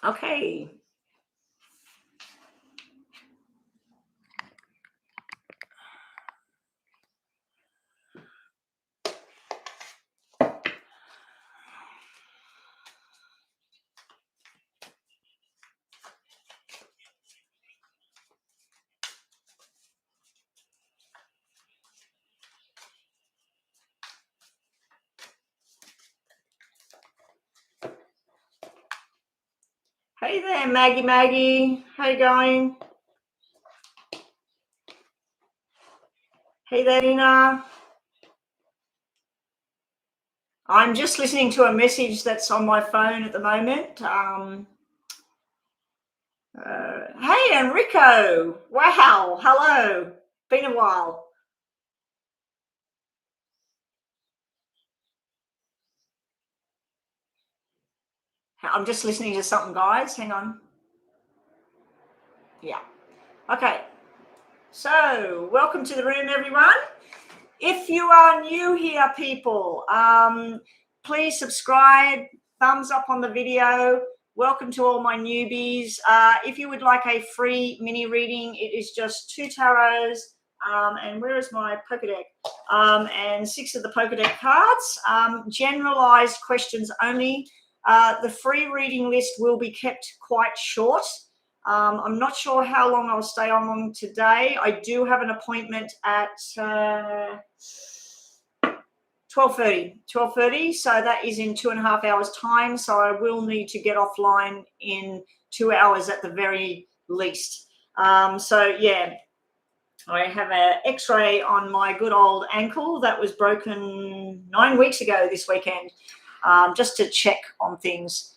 Okay. Hey there, Maggie. How you going? Hey there, Nina. I'm just listening to a message that's on my phone at the moment. Hey, Enrico. Wow. Hello. Been a while. I'm just listening to something, guys. Hang on. Yeah. Okay. So, welcome to the room, everyone. If you are new here, people, please subscribe, thumbs up on the video. Welcome to all my newbies. If you would like a free mini reading, it is just 2 tarots. And where is my poker deck? And 6 of the poker deck cards. Generalized questions only. The free reading list will be kept quite short. I'm not sure how long I'll stay on today. I do have an appointment at 12:30. So that is in 2.5 hours time. So I will need to get offline in 2 hours at the very least. So yeah, I have an x-ray on my good old ankle that was broken 9 weeks ago this weekend, just to check on things.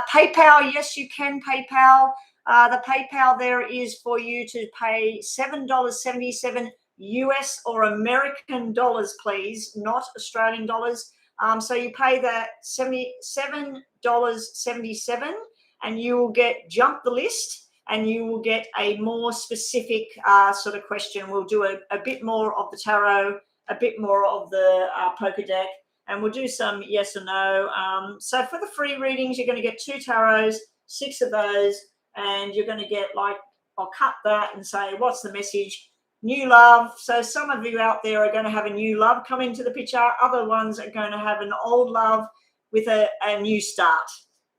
PayPal, yes, you can PayPal. The PayPal there is for you to pay $7.77 US or American dollars, please, not Australian dollars. So you pay that $7.77 and you will get Jump the List, and you will get a more specific sort of question. We'll do a bit more of the tarot, a bit more of the poker deck, and we'll do some yes or no. So for the free readings, you're going to get 2 tarots, 6 of those, and you're going to get, like, I'll cut that and say, what's the message? New love. So some of you out there are going to have a new love come into the picture. Other ones are going to have an old love with a new start.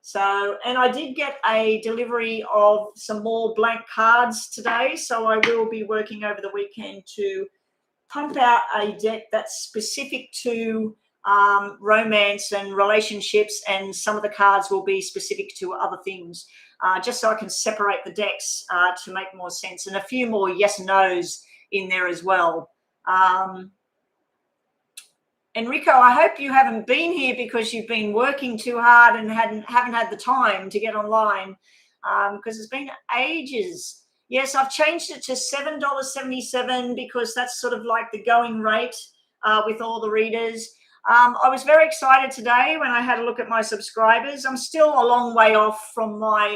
So, and I did get a delivery of some more blank cards today. So I will be working over the weekend to pump out a deck that's specific to romance and relationships, and some of the cards will be specific to other things, just so I can separate the decks to make more sense, and a few more yes and no's in there as well. Enrico, I hope you haven't been here because you've been working too hard and haven't had the time to get online, because it's been ages. Yes, I've changed it to $7.77 because that's sort of like the going rate with all the readers. I was very excited today when I had a look at my subscribers. I'm still a long way off from my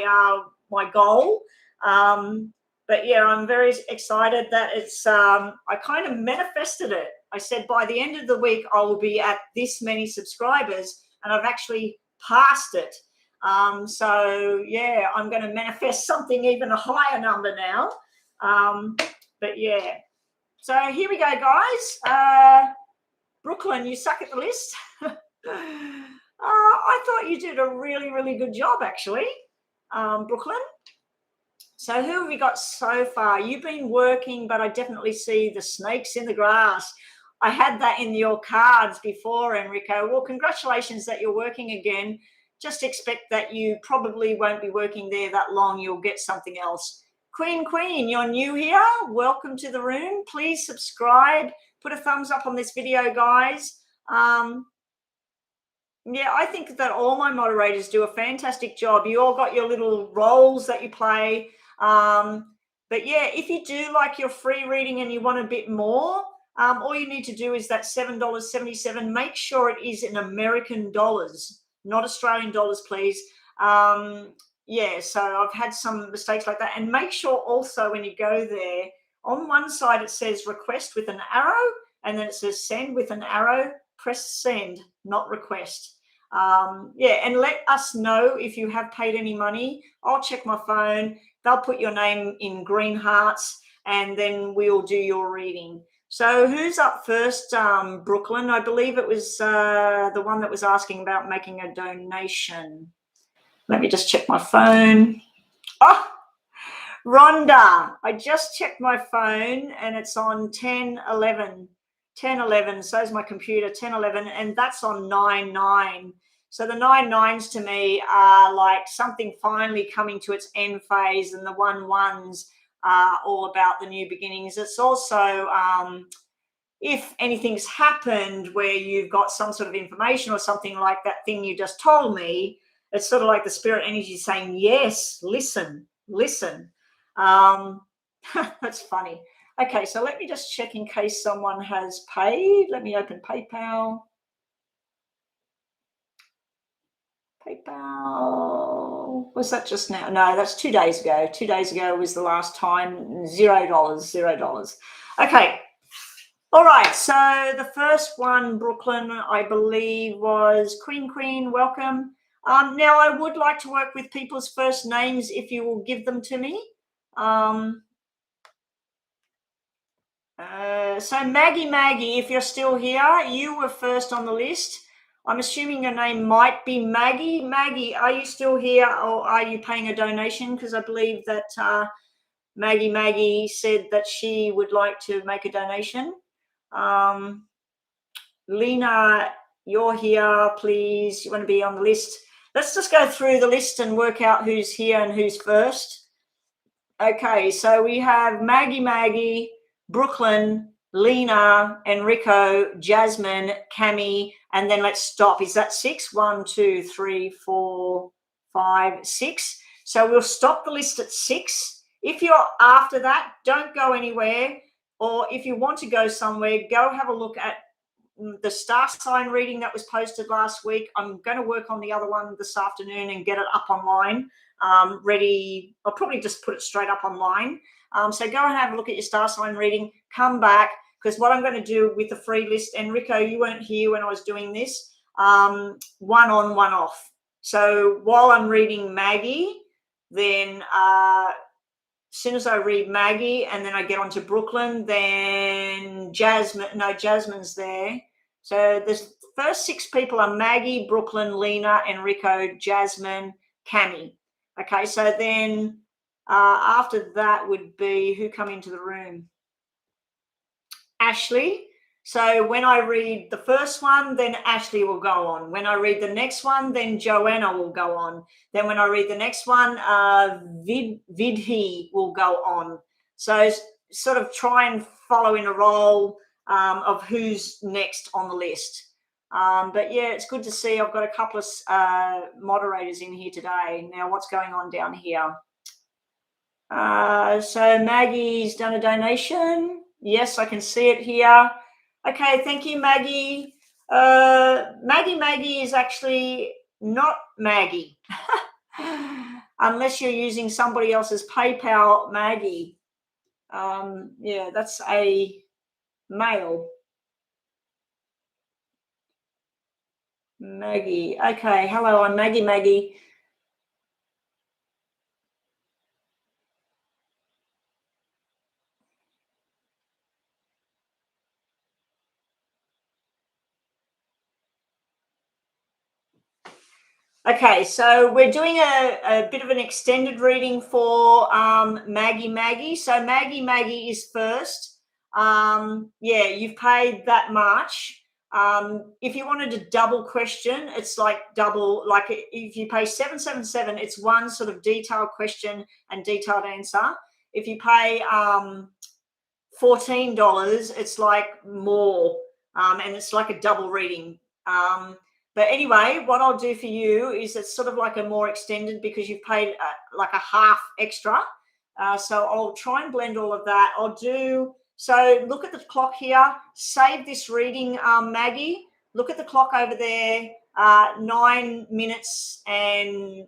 goal. But yeah, I'm very excited that it's, I kind of manifested it. I said by the end of the week, I will be at this many subscribers, and I've actually passed it. So yeah, I'm going to manifest something even a higher number now. But yeah, so here we go, guys. Brooklyn, you suck at the list. I thought you did a really, really good job, actually, Brooklyn. So who have we got so far? You've been working, but I definitely see the snakes in the grass. I had that in your cards before, Enrico. Well, congratulations that you're working again. Just expect that you probably won't be working there that long. You'll get something else. Queen, you're new here. Welcome to the room. Please subscribe. Put a thumbs up on this video, guys. Yeah, I think that all my moderators do a fantastic job. You all got your little roles that you play. But yeah, if you do like your free reading and you want a bit more, all you need to do is that $7.77. Make sure it is in American dollars, not Australian dollars, please. Yeah, so I've had some mistakes like that. And make sure also when you go there, on one side it says request with an arrow, and then it says send with an arrow. Press send, not request. Yeah, and let us know if you have paid any money. I'll check my phone. They'll put your name in green hearts, and then we'll do your reading. So who's up first? Brooklyn, I believe it was the one that was asking about making a donation. Let me just check my phone. Oh, Rhonda, I just checked my phone and it's on 10:11. 10:11, so is my computer, 10:11, and that's on 9:9. So the 9:9s to me are like something finally coming to its end phase, and the 1:1s are all about the new beginnings. It's also if anything's happened where you've got some sort of information or something like that thing you just told me, it's sort of like the spirit energy saying, yes, listen, listen. That's funny. Okay, so let me just check in case someone has paid. Let me open PayPal. PayPal. Was that just now? No, that's 2 days ago. 2 days ago was the last time. $0. $0. Okay. All right. So the first one, Brooklyn, I believe, was Queen. Welcome. Now, I would like to work with people's first names if you will give them to me. So Maggie, if you're still here, you were first on the list. I'm assuming your name might be Maggie. Maggie, are you still here, or are you paying a donation? Because I believe that Maggie said that she would like to make a donation. Lena, you're here, please. You want to be on the list? Let's just go through the list and work out who's here and who's first. Okay, so we have Maggie, Brooklyn, Lena, Enrico, Jasmine, Cami, and then let's stop. Is that 6? 1, 2, 3, 4, 5, 6. So we'll stop the list at 6. If you're after that, don't go anywhere. Or if you want to go somewhere, go have a look at the star sign reading that was posted last week. I'm going to work on the other one this afternoon and get it up online. Ready. I'll probably just put it straight up online. So go and have a look at your star sign reading. Come back, because what I'm going to do with the free list, Enrico, you weren't here when I was doing this. One on, one off. So while I'm reading Maggie, then as soon as I read Maggie and then I get onto Brooklyn, then Jasmine's there. So the first 6 people are Maggie, Brooklyn, Lena, Enrico, Jasmine, Cami. Okay, so then after that would be who come into the room? Ashley. So when I read the first one, then Ashley will go on. When I read the next one, then Joanna will go on. Then when I read the next one, Vidhi will go on. So sort of try and follow in a role of who's next on the list. But yeah, it's good to see. I've got a couple of moderators in here today. Now, what's going on down here? So Maggie's done a donation. Yes, I can see it here. Okay, thank you, Maggie. Maggie is actually not Maggie. Unless you're using somebody else's PayPal, Maggie. Yeah, that's a male. Maggie. Okay, hello, I'm Maggie. Okay, so we're doing a bit of an extended reading for Maggie. So Maggie is first. Yeah, you've paid that much. If you wanted a double question, it's like double, like if you pay 777, it's one sort of detailed question and detailed answer. If you pay $14, it's like more, and it's like a double reading. But anyway, what I'll do for you is it's sort of like a more extended, because you've paid like a half extra. So I'll try and blend all of that. So look at the clock here. Save this reading, Maggie. Look at the clock over there. 9 minutes and,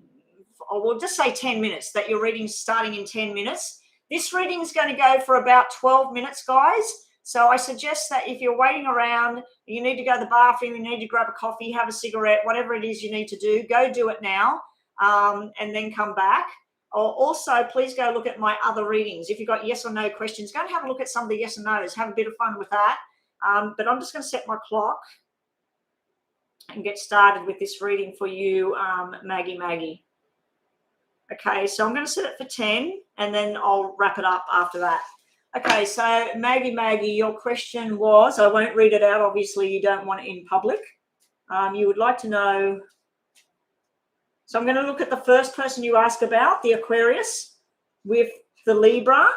or we'll just say 10 minutes, that your reading's starting in 10 minutes. This reading is going to go for about 12 minutes, guys. So I suggest that if you're waiting around, you need to go to the bathroom, you need to grab a coffee, have a cigarette, whatever it is you need to do, go do it now, and then come back. Or also, please go look at my other readings. If you've got yes or no questions, go and have a look at some of the yes and no's. Have a bit of fun with that. But I'm just going to set my clock and get started with this reading for you, Maggie. Okay, so I'm going to set it for 10, and then I'll wrap it up after that. Okay, so Maggie, your question was, I won't read it out. Obviously, you don't want it in public. You would like to know. So I'm going to look at the first person you ask about, the Aquarius, with the Libra,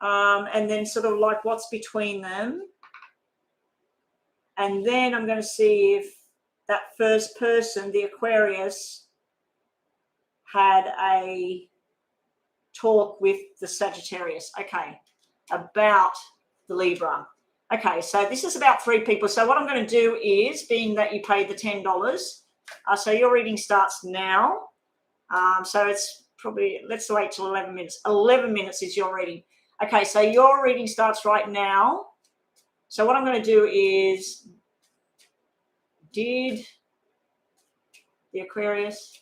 and then sort of like what's between them. And then I'm going to see if that first person, the Aquarius, had a talk with the Sagittarius. Okay, about the Libra. Okay, so this is about 3 people. So what I'm going to do is, being that you paid the $10, so your reading starts now. So it's probably, let's wait till 11 minutes. 11 minutes is your reading. Okay, so your reading starts right now. So what I'm going to do is, did the Aquarius,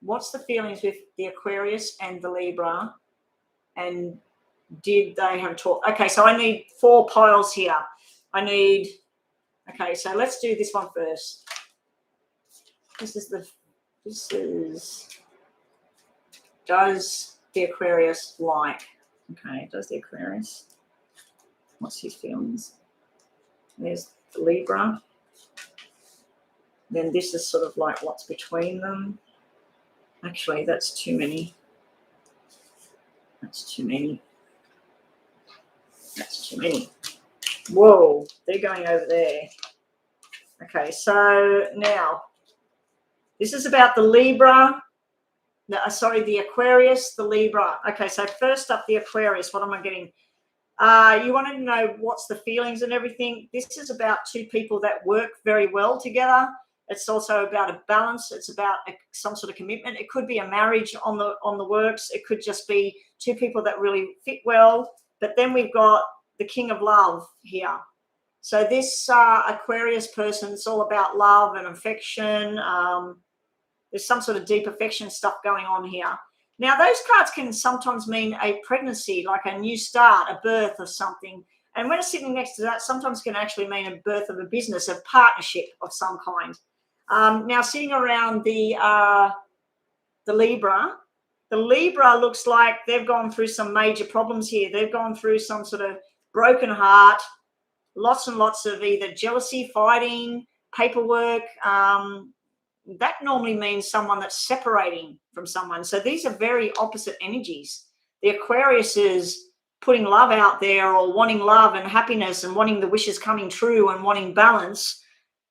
what's the feelings with the Aquarius and the Libra? And did they have a talk? Okay, so I need 4 piles here. Okay, so let's do this one first. Does the Aquarius like? Okay, does the Aquarius, what's his feelings? There's the Libra. Then this is sort of like what's between them. Actually, that's too many. That's too many. Whoa, they're going over there. Okay, so now this is about the Libra. The Aquarius, the Libra. Okay, so first up, the Aquarius. What am I getting? You wanted to know what's the feelings and everything. This is about 2 people that work very well together. It's also about a balance. It's about some sort of commitment. It could be a marriage on the works. It could just be 2 people that really fit well. But then we've got the King of Love here. So this Aquarius person, it's all about love and affection. There's some sort of deep affection stuff going on here. Now, those cards can sometimes mean a pregnancy, like a new start, a birth of something. And when it's sitting next to that, sometimes it can actually mean a birth of a business, a partnership of some kind. Now, sitting around the Libra looks like they've gone through some major problems here. They've gone through some sort of broken heart, lots and lots of either jealousy, fighting, paperwork. That normally means someone that's separating from someone. So these are very opposite energies. The Aquarius is putting love out there, or wanting love and happiness and wanting the wishes coming true and wanting balance,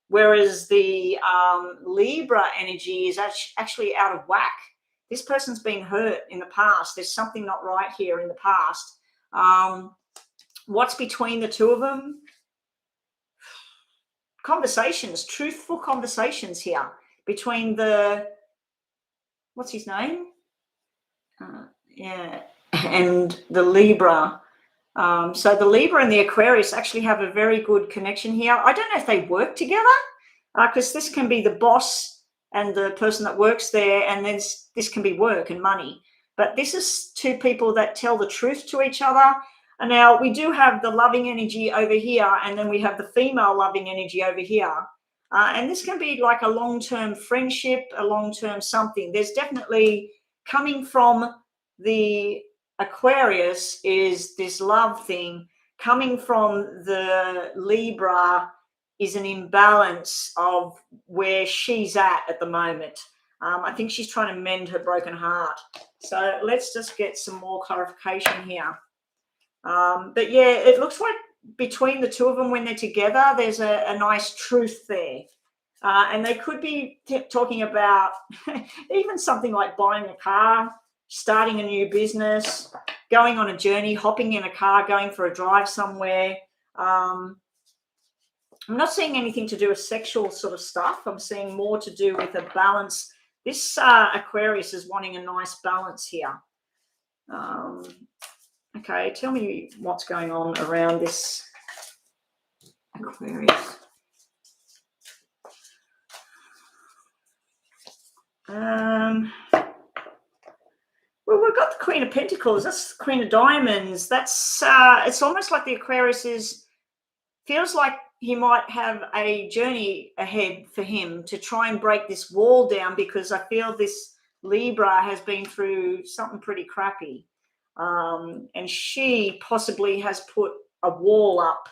whereas the Libra energy is actually out of whack. This person's been hurt in the past. There's something not right here in the past. What's between the 2 of them? Conversations, truthful conversations here between the, what's his name? And the Libra. So the Libra and the Aquarius actually have a very good connection here. I don't know if they work together, because this can be the boss and the person that works there, and then this can be work and money. But this is 2 people that tell the truth to each other. And now we do have the loving energy over here, and then we have the female loving energy over here. And this can be like a long-term friendship, a long-term something. There's definitely, coming from the Aquarius is this love thing. Coming from the Libra is an imbalance of where she's at the moment. I think she's trying to mend her broken heart. So let's just get some more clarification here. But yeah, it looks like between the 2 of them, when they're together, there's a nice truth there. And they could be talking about even something like buying a car, starting a new business, going on a journey, hopping in a car, going for a drive somewhere. I'm not seeing anything to do with sexual sort of stuff. I'm seeing more to do with a balance. This Aquarius is wanting a nice balance here. Okay, tell me what's going on around this Aquarius. Well, we've got the Queen of Pentacles. That's the Queen of Diamonds. That's it's almost like the Aquarius feels like he might have a journey ahead for him to try and break this wall down, because I feel this Libra has been through something pretty crappy. And she possibly has put a wall up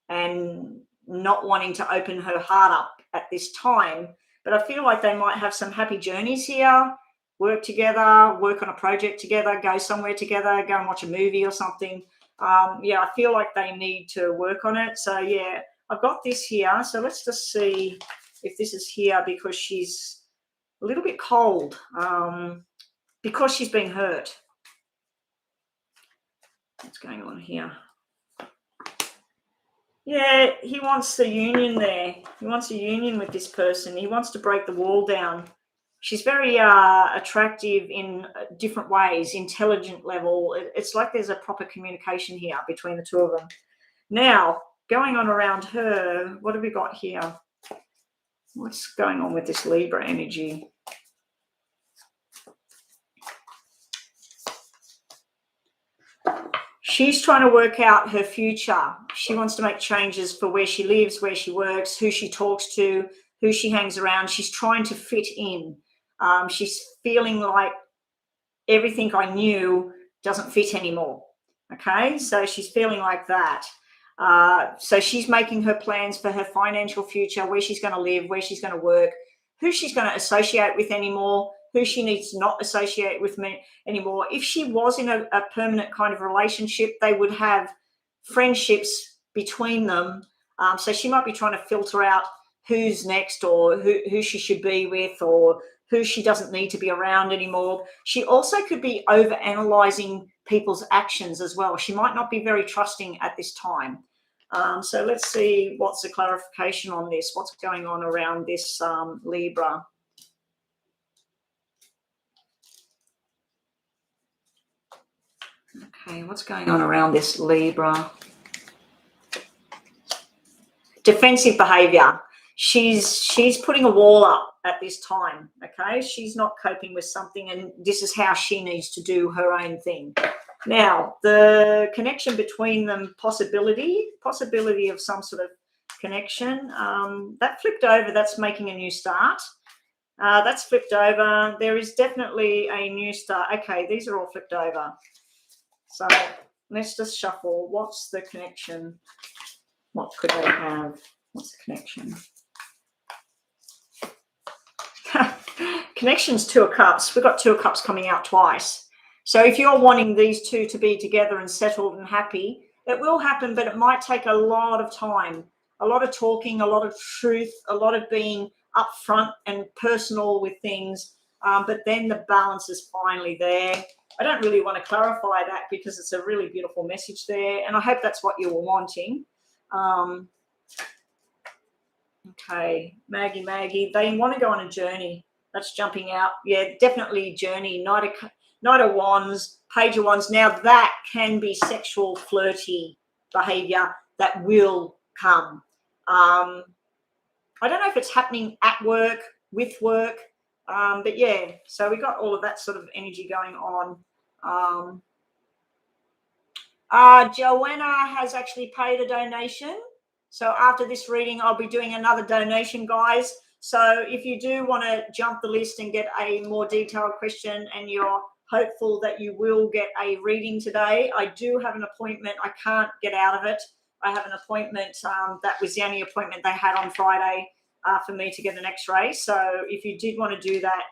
and not wanting to open her heart up at this time. But I feel like they might have some happy journeys here, work together, work on a project together, go somewhere together, go and watch a movie or something. Yeah, I feel like they need to work on it. So yeah, I've got this here. So let's just see if this is here because she's a little bit cold, because she's been hurt. What's going on here? Yeah, he wants the union there. He wants a union with this person. He wants to break the wall down. She's very attractive in different ways, intelligent level. It's like there's a proper communication here between the two of them. Now, going on around her, what have we got here? What's going on with this Libra energy? She's trying to work out her future. She wants to make changes for where she lives, where she works, who she talks to, who she hangs around. She's trying to fit in. She's feeling like everything I knew doesn't fit anymore. Okay, so she's feeling like that. So she's making her plans for her financial future, where she's going to live, where she's going to work, who she's going to associate with anymore, who she needs to not associate with me anymore. If she was in a permanent kind of relationship, they would have friendships between them. So she might be trying to filter out who's next, or who she should be with, or who she doesn't need to be around anymore. She also could be over-analyzing people's actions as well. She might not be very trusting at this time. So let's see what's the clarification on this. What's going on around this Libra? Okay, what's going on around this Libra? Defensive behavior. She's putting a wall up at this time. Okay, she's not coping with something, and this is how she needs to do her own thing. Now, the connection between them, possibility of some sort of connection, that flipped over. That's making a new start. That's flipped over. There is definitely a new start. Okay, these are all flipped over. So let's just shuffle. What's the connection? What could they have? What's the connection? Connections, Two of Cups. We've got Two of Cups coming out twice. So if you're wanting these two to be together and settled and happy, it will happen, but it might take a lot of time, a lot of talking, a lot of truth, a lot of being upfront and personal with things. But then the balance is finally there. I don't really want to clarify that because it's a really beautiful message there, and I hope that's what you were wanting. Okay, Maggie, they want to go on a journey. That's jumping out. Yeah, definitely journey. Knight of Wands, Page of Wands. Now that can be sexual, flirty behavior that will come. I don't know if it's happening at work, with work, but yeah. So we got all of that sort of energy going on. Joanna has actually paid a donation. So after this reading, I'll be doing another donation, guys. So if you do want to jump the list and get a more detailed question, and you're hopeful that you will get a reading today, I do have an appointment. I can't get out of it. I have an appointment. That was the only appointment they had on Friday for me to get an x-ray. So if you did want to do that,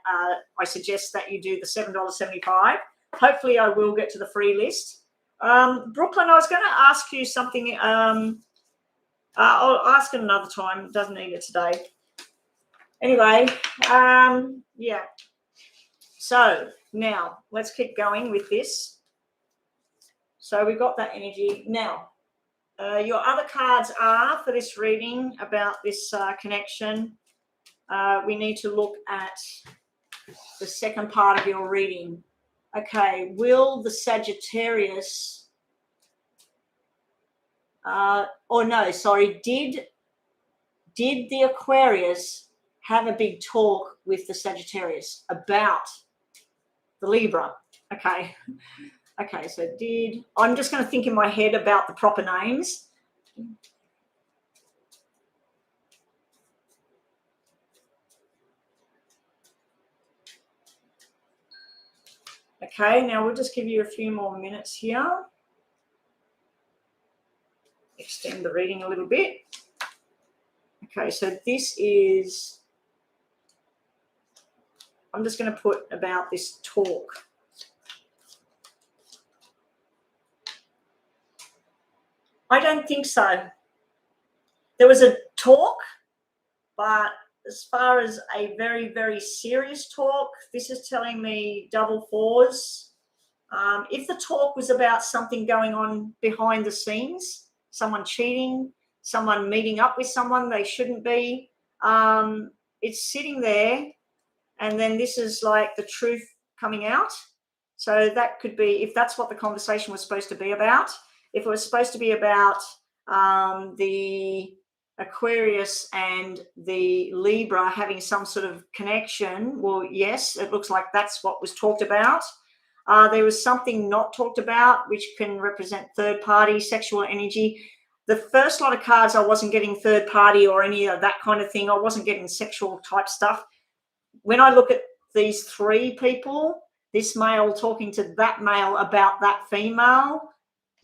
I suggest that you do the $7.75. Hopefully I will get to the free list. Brooklyn, I was going to ask you something. I'll ask it another time. Doesn't need it today. Anyway, yeah. So now let's keep going with this. So we've got that energy. Now, your other cards are for this reading about this connection. We need to look at the second part of your reading. Okay, will the Sagittarius, did the Aquarius have a big talk with the Sagittarius about the Libra? Okay. Okay, so I'm just going to think in my head about the proper names. Okay, now we'll just give you a few more minutes here. Extend the reading a little bit. Okay, so this is, I'm just going to put about this talk. I don't think so. There was a talk, but as far as a very, very serious talk, this is telling me double fours. If the talk was about something going on behind the scenes, someone cheating, someone meeting up with someone they shouldn't be, it's sitting there, and then this is like the truth coming out. So that could be, if that's what the conversation was supposed to be about. If it was supposed to be about the Aquarius and the Libra having some sort of connection, well, yes, it looks like that's what was talked about. There was something not talked about, which can represent third party, sexual energy. The first lot of cards, I wasn't getting third party or any of that kind of thing. I wasn't getting sexual type stuff. When I look at these three people, this male talking to that male about that female,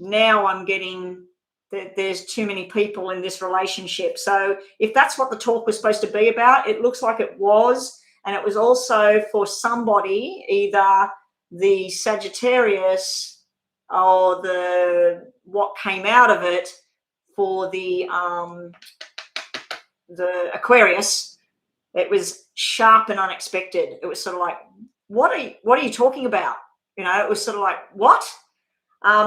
now I'm getting that there's too many people in this relationship. So if that's what the talk was supposed to be about, it looks like it was. And it was also for somebody, either the Sagittarius or what came out of it for the Aquarius. It was sharp and unexpected. It was sort of like, what are you talking about? You know, it was sort of like, what?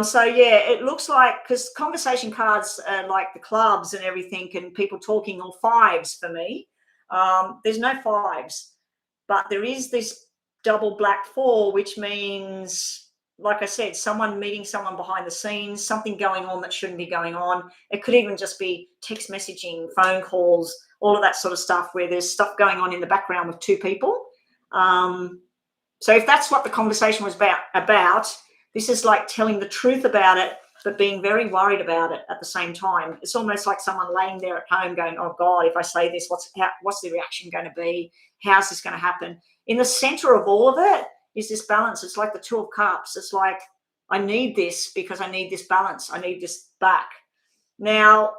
So yeah, it looks like, because conversation cards are like the clubs and everything, and people talking, all fives for me. There's no fives, but there is this double black four, which means, like I said, someone meeting someone behind the scenes, something going on that shouldn't be going on. It could even just be text messaging, phone calls, all of that sort of stuff, where there's stuff going on in the background with two people. So if that's what the conversation was about, this is like telling the truth about it, but being very worried about it at the same time. It's almost like someone laying there at home going, oh God, if I say this, what's the reaction going to be? How's this going to happen? In the center of all of it is this balance. It's like the Two of Cups. It's like, I need this because I need this balance. I need this back. Now,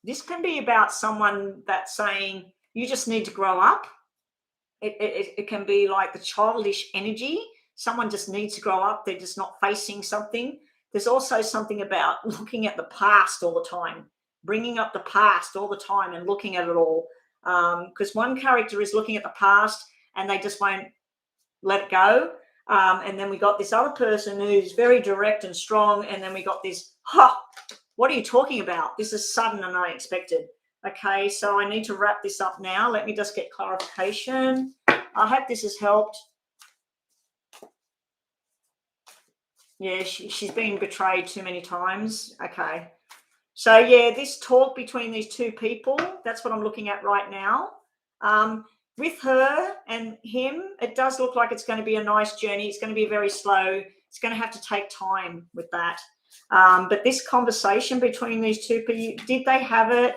this can be about someone that's saying, you just need to grow up. It can be like the childish energy. Someone just needs to grow up. They're just not facing something. There's also something about looking at the past all the time, bringing up the past all the time and looking at it all. Because one character is looking at the past and they just won't let it go. And then we got this other person who's very direct and strong. And then we got this, what are you talking about? This is sudden and unexpected. Okay, so I need to wrap this up now. Let me just get clarification. I hope this has helped. Yeah, she's been betrayed too many times. Okay. So, yeah, this talk between these two people, that's what I'm looking at right now. With her and him, it does look like it's going to be a nice journey. It's going to be very slow. It's going to have to take time with that. But this conversation between these two people, did they have it?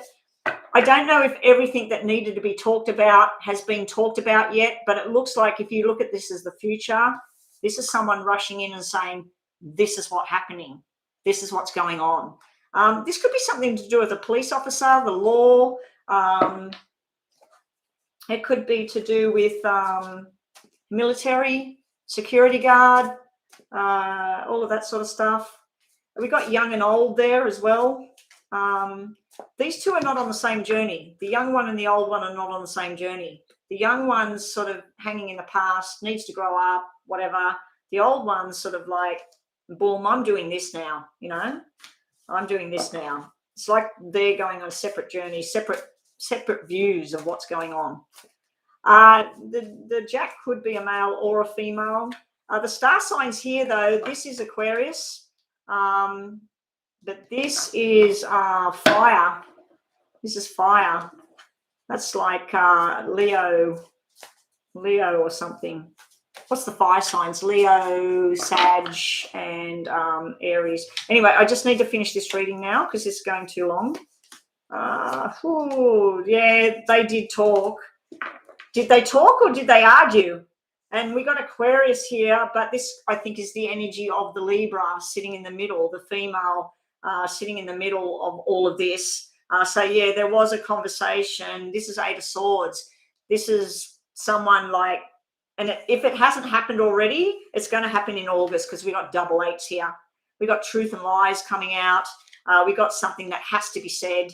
I don't know if everything that needed to be talked about has been talked about yet, but it looks like if you look at this as the future, this is someone rushing in and saying, this is what's happening. This is what's going on. This could be something to do with a police officer, the law. It could be to do with military, security guard, all of that sort of stuff. We got young and old there as well. These two are not on the same journey. The young one and the old one are not on the same journey. The young one's sort of hanging in the past, needs to grow up, whatever. The old one's sort of like, boom, I'm doing this now, you know. I'm doing this now. It's like they're going on a separate journey, separate views of what's going on. The Jack could be a male or a female. The star signs here, though, this is Aquarius, but this is fire. This is fire. That's like Leo or something. What's the fire signs? Leo, Sag, and Aries. Anyway, I just need to finish this reading now because it's going too long. Yeah, they did talk. Did they talk or did they argue? And we got Aquarius here, but this, I think, is the energy of the Libra sitting in the middle, the female sitting in the middle of all of this. So, yeah, there was a conversation. This is Eight of Swords. This is someone like, and if it hasn't happened already, it's going to happen in August because we got double eights here. We got truth and lies coming out. We got something that has to be said.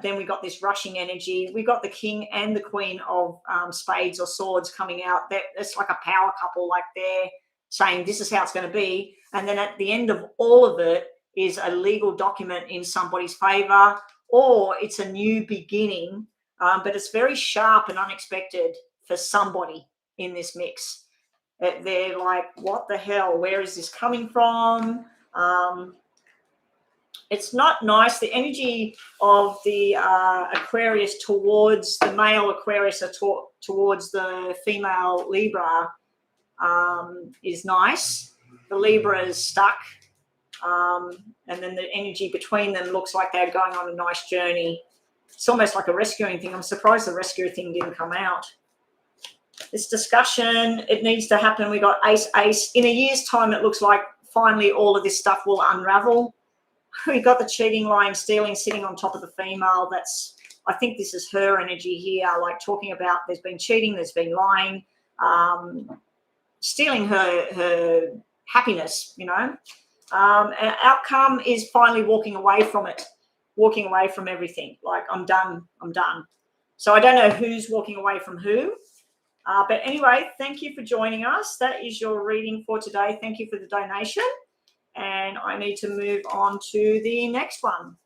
Then we got this rushing energy. We got the king and the queen of spades or swords coming out. It's like a power couple, like they're saying this is how it's going to be. And then at the end of all of it is a legal document in somebody's favor, or it's a new beginning, but it's very sharp and unexpected for somebody in this mix. They're like, what the hell? Where is this coming from? It's not nice. The energy of the Aquarius towards the male Aquarius or towards the female Libra is nice. The Libra is stuck. And then the energy between them looks like they're going on a nice journey. It's almost like a rescuing thing. I'm surprised the rescue thing didn't come out. This discussion, it needs to happen. We got ace, ace. In a year's time, it looks like finally all of this stuff will unravel. We got the cheating, lying, stealing sitting on top of the female. That's, I think this is her energy here, like talking about there's been cheating, there's been lying, stealing her happiness, you know. And outcome is finally walking away from it, walking away from everything. Like, I'm done. So I don't know who's walking away from who. But anyway, thank you for joining us. That is your reading for today. Thank you for the donation. And I need to move on to the next one.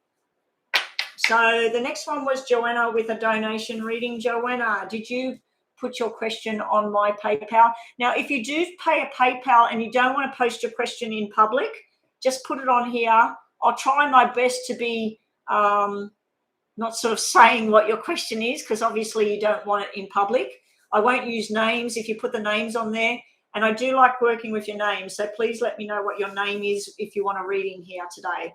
So the next one was Joanna with a donation reading. Joanna, did you put your question on my PayPal? Now, if you do pay a PayPal and you don't want to post your question in public, just put it on here. I'll try my best to be not sort of saying what your question is, because obviously you don't want it in public. I won't use names if you put the names on there. And I do like working with your name. So please let me know what your name is if you want a reading here today.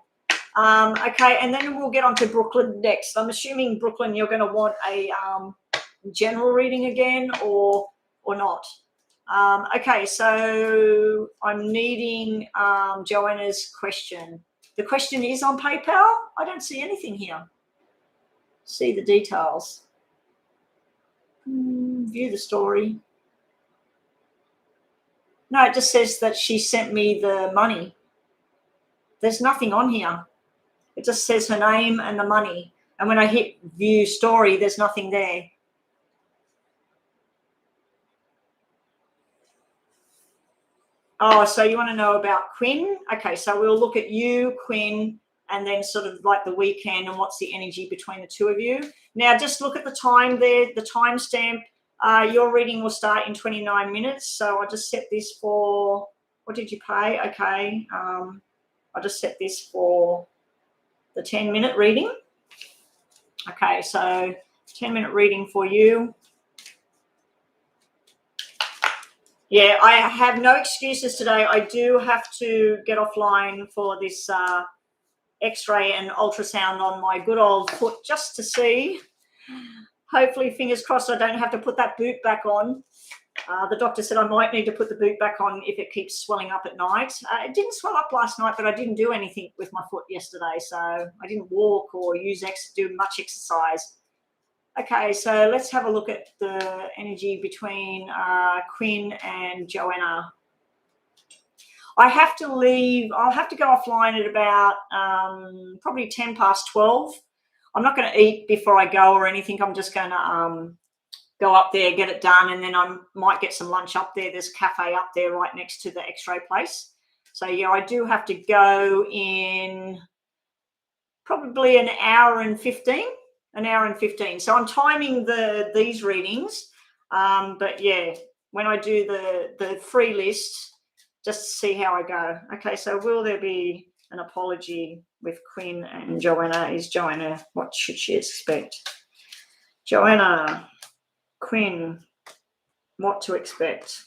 Okay, and then we'll get on to Brooklyn next. I'm assuming, Brooklyn, you're going to want a general reading again or not. Okay, so I'm needing Joanna's question. The question is on PayPal? I don't see anything here. See the details. View the story. No, it just says that she sent me the money. There's nothing on here. It just says her name and the money. And when I hit view story, there's nothing there. Oh, so you want to know about Quinn? Okay, so we'll look at you, Quinn, and then sort of like the weekend and what's the energy between the two of you. Now, just look at the time there, the timestamp. Your reading will start in 29 minutes. So I'll just set this for, what did you pay? Okay. I'll just set this for the 10-minute reading. Okay, so 10-minute reading for you. Yeah, I have no excuses today. I do have to get offline for this X-ray and ultrasound on my good old foot just to see. Hopefully, fingers crossed, I don't have to put that boot back on. The doctor said I might need to put the boot back on if it keeps swelling up at night. It didn't swell up last night, but I didn't do anything with my foot yesterday, so I didn't walk or do much exercise. Okay, so let's have a look at the energy between Quinn and Joanna. I have to leave. I'll have to go offline at about probably 10 past 12. I'm not going to eat before I go or anything. I'm just going to go up there, get it done, and then I might get some lunch up there. There's a cafe up there right next to the X-ray place. So, yeah, I do have to go in probably an hour and 15. So I'm timing these readings. But, yeah, when I do the free list, just to see how I go. Okay, so will there be an apology with Quinn and Joanna? Is Joanna, what should she expect? Joanna, Quinn, what to expect?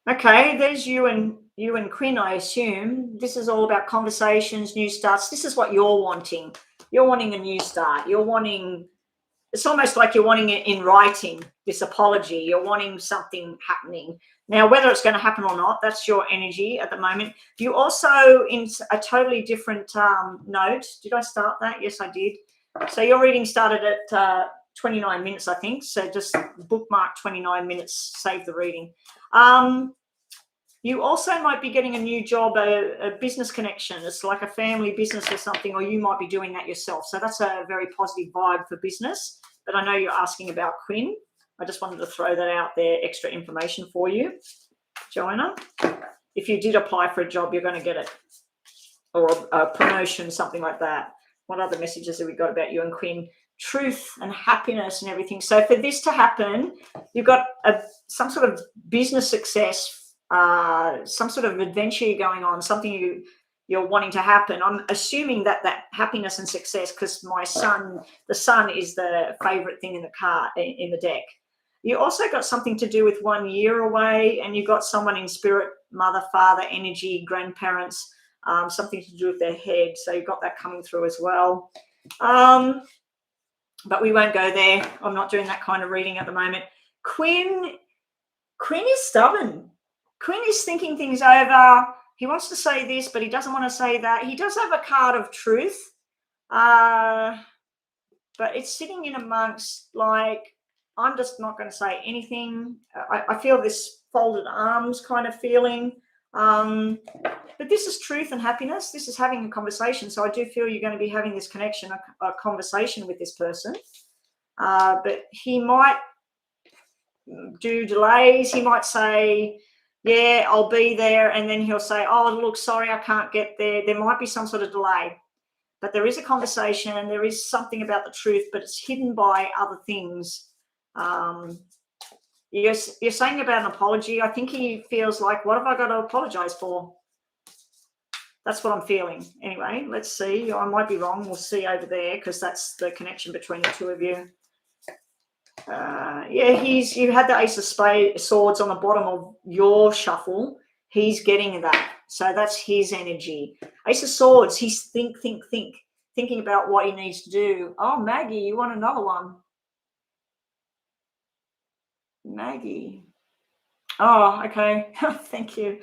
Okay, there's you and Quinn, I assume. This is all about conversations, new starts. This is what you're wanting. You're wanting a new start. You're wanting, it's almost like you're wanting it in writing, this apology. You're wanting something happening. Now, whether it's going to happen or not, that's your energy at the moment. You also, in a totally different note, did I start that? Yes, I did. So your reading started at 29 minutes, I think. So just bookmark 29 minutes, save the reading. You also might be getting a new job, a business connection. It's like a family business or something, or you might be doing that yourself. So that's a very positive vibe for business. But I know you're asking about Quinn. I just wanted to throw that out there, extra information for you, Joanna. If you did apply for a job, you're going to get it, or a promotion, something like that. What other messages have we got about you and Quinn? Truth and happiness and everything. So for this to happen, you've got some sort of business success, some sort of adventure going on, something you're wanting to happen. I'm assuming that happiness and success, because the sun is the favorite thing in the deck. You also got something to do with 1 year away, and you've got someone in spirit, mother, father, energy, grandparents, something to do with their head. So you've got that coming through as well. But we won't go there. I'm not doing that kind of reading at the moment. Quinn is stubborn. Quinn is thinking things over. He wants to say this, but he doesn't want to say that. He does have a card of truth, but it's sitting in amongst, like, I'm just not going to say anything. I feel this folded arms kind of feeling. But this is truth and happiness. This is having a conversation. So I do feel you're going to be having this connection, a conversation with this person. But he might do delays. He might say, yeah, I'll be there. And then he'll say, oh, look, sorry, I can't get there. There might be some sort of delay. But there is a conversation and there is something about the truth, but it's hidden by other things. You're saying about an apology. I think he feels like, what have I got to apologize for? That's what I'm feeling. Anyway, let's see. I might be wrong. We'll see over there, because that's the connection between the two of you. You had the Ace of Swords on the bottom of your shuffle. He's getting that. So that's his energy. Ace of Swords, he's thinking about what he needs to do. Oh, Maggie, you want another one? Maggie. Oh, okay. Thank you.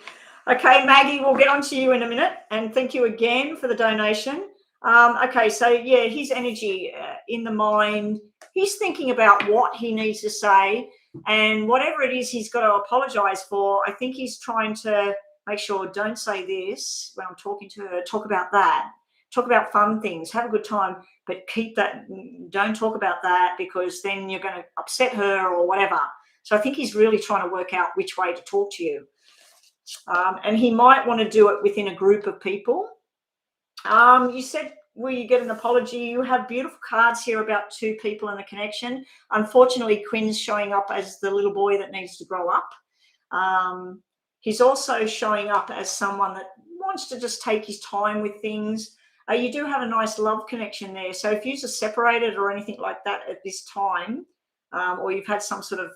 Okay, Maggie, we'll get on to you in a minute. And thank you again for the donation. Okay, so yeah, his energy in the mind, he's thinking about what he needs to say, and whatever it is he's got to apologize for, I think he's trying to make sure, don't say this when I'm talking to her, talk about that, talk about fun things, have a good time, but keep that, don't talk about that, because then you're going to upset her or whatever. So I think he's really trying to work out which way to talk to you. And he might want to do it within a group of people. You said, will you get an apology? You have beautiful cards here about two people in the connection. Unfortunately, Quinn's showing up as the little boy that needs to grow up. He's also showing up as someone that wants to just take his time with things. You do have a nice love connection there. So if you're separated or anything like that at this time, or you've had some sort of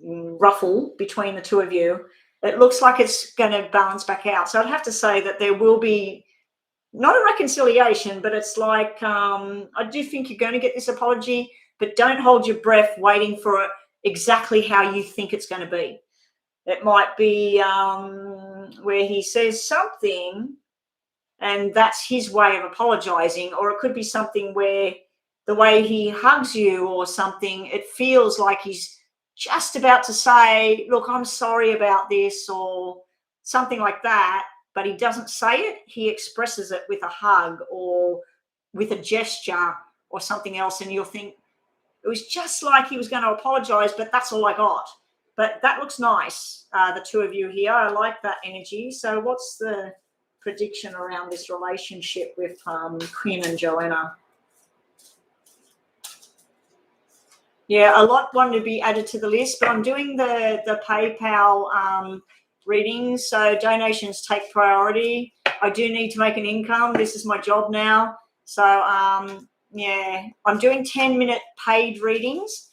ruffle between the two of you, it looks like it's going to balance back out. So I'd have to say that there will be not a reconciliation, but it's like, I do think you're going to get this apology, but don't hold your breath waiting for it exactly how you think it's going to be. It might be where he says something and that's his way of apologizing, or it could be something where the way he hugs you or something, it feels like he's just about to say, look, I'm sorry about this, or something like that, but he doesn't say it. He expresses it with a hug or with a gesture or something else, and you'll think, it was just like he was going to apologize, but that's all I got. But that looks nice, the two of you here. I like that energy. So what's the prediction around this relationship with Quinn and Joanna? Yeah, a lot want to be added to the list, but I'm doing the PayPal readings, so donations take priority. I do need to make an income. This is my job now. So, yeah, I'm doing 10-minute paid readings.